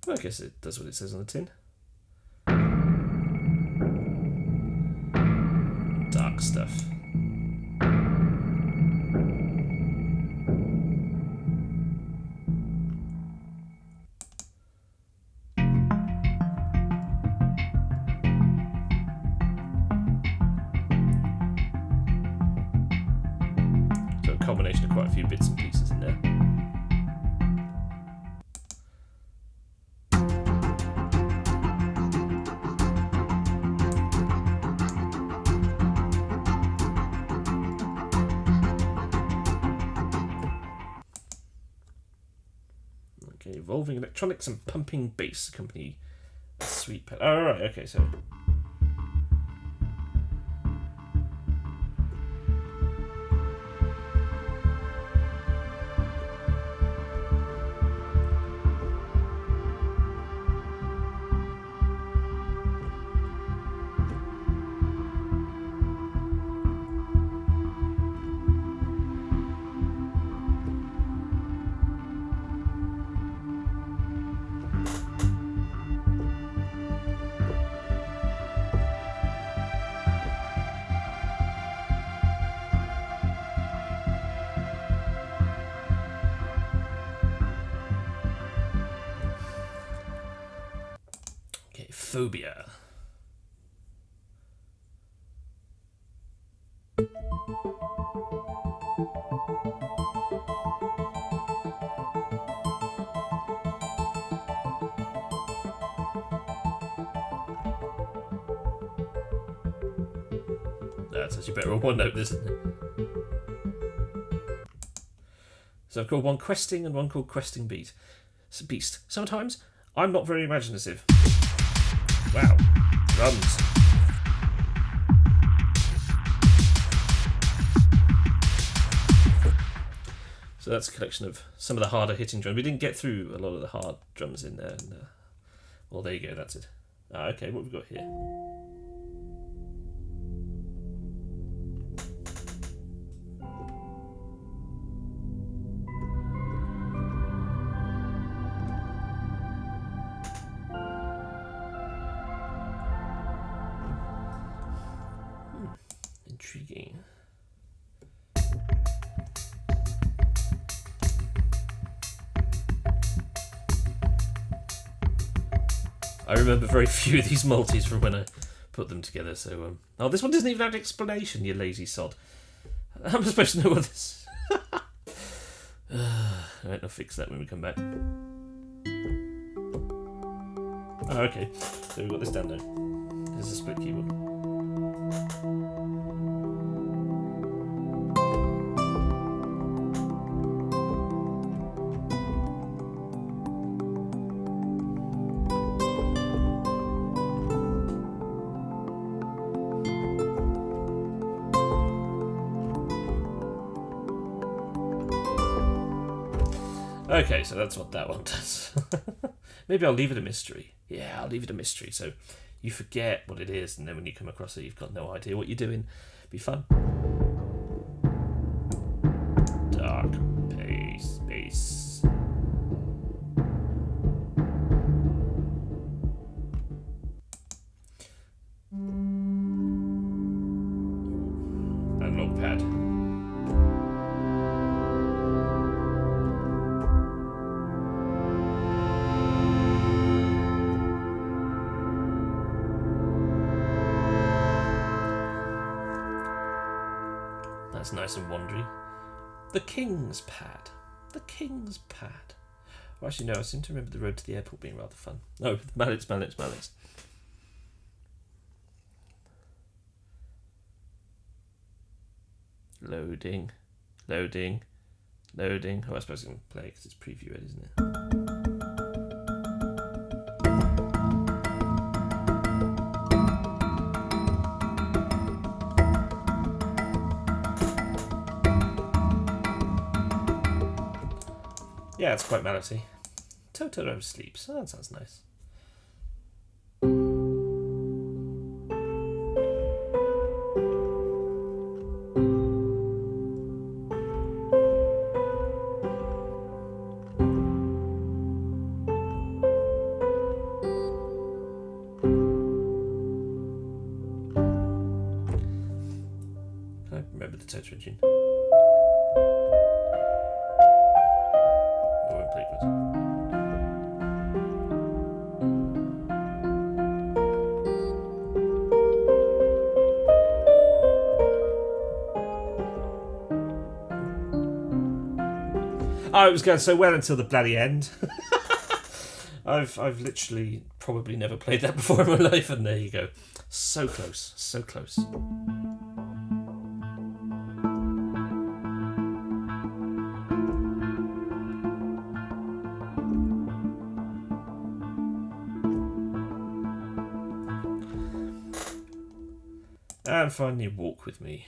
Well, I guess it does what it says on the tin. Dark stuff. So a combination of quite a few bits and pieces in there. Evolving electronics and pumping bass accompany a sweet pad. Oh, right, okay, so. Phobia. That's actually better on one note, isn't it? So I've got one questing and one called questing beat. It's a beast. Sometimes I'm not very imaginative. Wow, drums. So that's a collection of some of the harder hitting drums. We didn't get through a lot of the hard drums in there. And, well, there you go, that's it. Okay, what have we got here? Intriguing. I remember very few of these multis from when I put them together, so... Oh, this one doesn't even have an explanation, you lazy sod. I'm supposed to know what this... Alright, I'll fix that when we come back. Oh, okay. So we've got this down there. This is a split keyboard. Okay, so that's what that one does. Maybe I'll leave it a mystery. Yeah, I'll leave it a mystery. So you forget what it is, and then when you come across it, you've got no idea what you're doing. Be fun. Dark bass. Analog pad. That's nice and wandery. The King's Pad. The King's Pad. Well, actually, no, I seem to remember the road to the airport being rather fun. No, Mallets. Loading. Oh, I suppose I can play because it's preview it, isn't it? Yeah, it's quite Mallety. Totoro sleeps. Oh, that sounds nice. Can I remember the Totoro tune? Oh, it was going so well until the bloody end. I've literally probably never played that before in my life, and there you go. So close, so close. And finally, Walk With Me.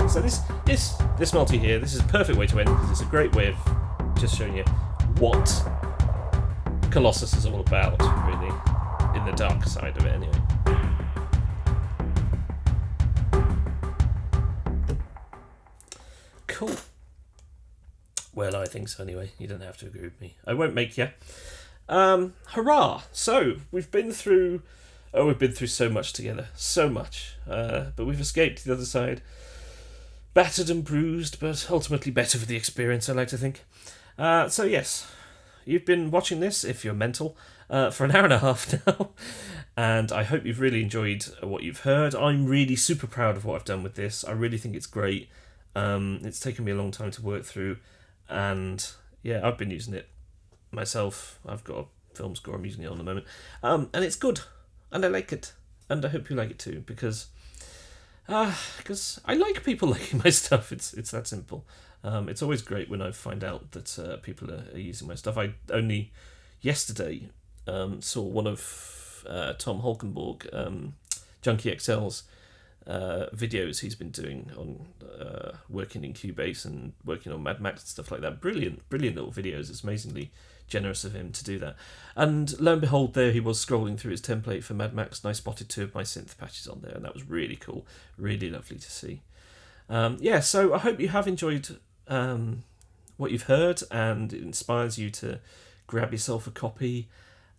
So this multi here, this is a perfect way to end because it's a great way of just showing you what Colossus is all about, really, in the dark side of it anyway. Cool. Well, I think so anyway. You don't have to agree with me. I won't make you. Hurrah! So, we've been through so much together. So much. But we've escaped to the other side. Battered and bruised, but ultimately better for the experience, I like to think. So yes, you've been watching this, if you're mental, for an hour and a half now, and I hope you've really enjoyed what you've heard. I'm really super proud of what I've done with this. I really think it's great. It's taken me a long time to work through, and yeah, I've been using it myself. I've got a film score I'm using it on at the moment, and it's good, and I like it, and I hope you like it too, because I like people liking my stuff. It's that simple. It's always great when I find out that people are using my stuff. I only yesterday saw one of Tom Holkenborg, Junkie XL's videos he's been doing on working in Cubase and working on Mad Max and stuff like that. Brilliant little videos. It's amazingly generous of him to do that. And lo and behold, there he was scrolling through his template for Mad Max, and I spotted 2 of my synth patches on there, and that was really cool, really lovely to see. So I hope you have enjoyed what you've heard, and it inspires you to grab yourself a copy,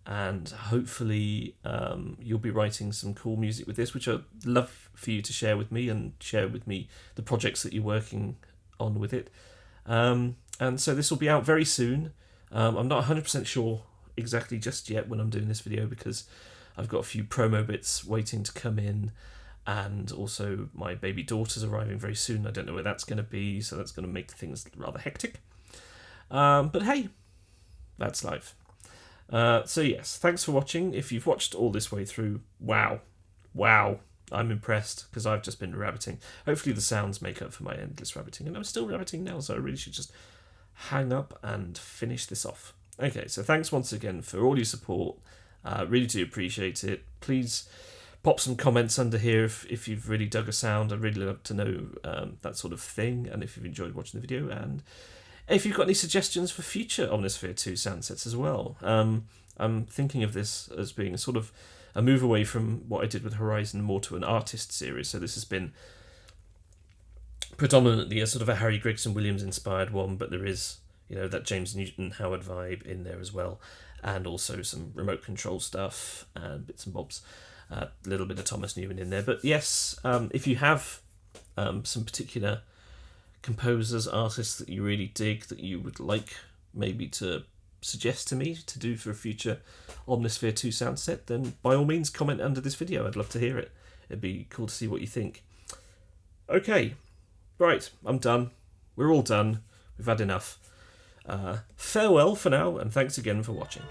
and hopefully you'll be writing some cool music with this, which I'd love for you to share with me, and share with me the projects that you're working on with it. And so this will be out very soon. I'm not 100% sure exactly just yet when I'm doing this video, because I've got a few promo bits waiting to come in, and also my baby daughter's arriving very soon. I don't know where that's going to be, so that's going to make things rather hectic. But hey, that's life. So yes, thanks for watching. If you've watched all this way through, wow, I'm impressed, because I've just been rabbiting. Hopefully the sounds make up for my endless rabbiting, and I'm still rabbiting now, so I really should just hang up and finish this off. Okay, so thanks once again for all your support. Really do appreciate it. Please pop some comments under here if you've really dug a sound. I'd really love to know that sort of thing, and if you've enjoyed watching the video, and if you've got any suggestions for future Omnisphere 2 sound sets as well. I'm thinking of this as being a sort of a move away from what I did with Horizon, more to an artist series. So this has been predominantly a sort of a Harry Gregson-Williams inspired one, but there is, you know, that James Newton Howard vibe in there as well, and also some remote control stuff and bits and bobs. A little bit of Thomas Newman in there. But yes, if you have some particular composers, artists that you really dig, that you would like maybe to suggest to me to do for a future Omnisphere 2 sound set, then by all means comment under this video. I'd love to hear it. It'd be cool to see what you think. Okay, right, I'm done. We're all done. We've had enough. Farewell for now, and thanks again for watching.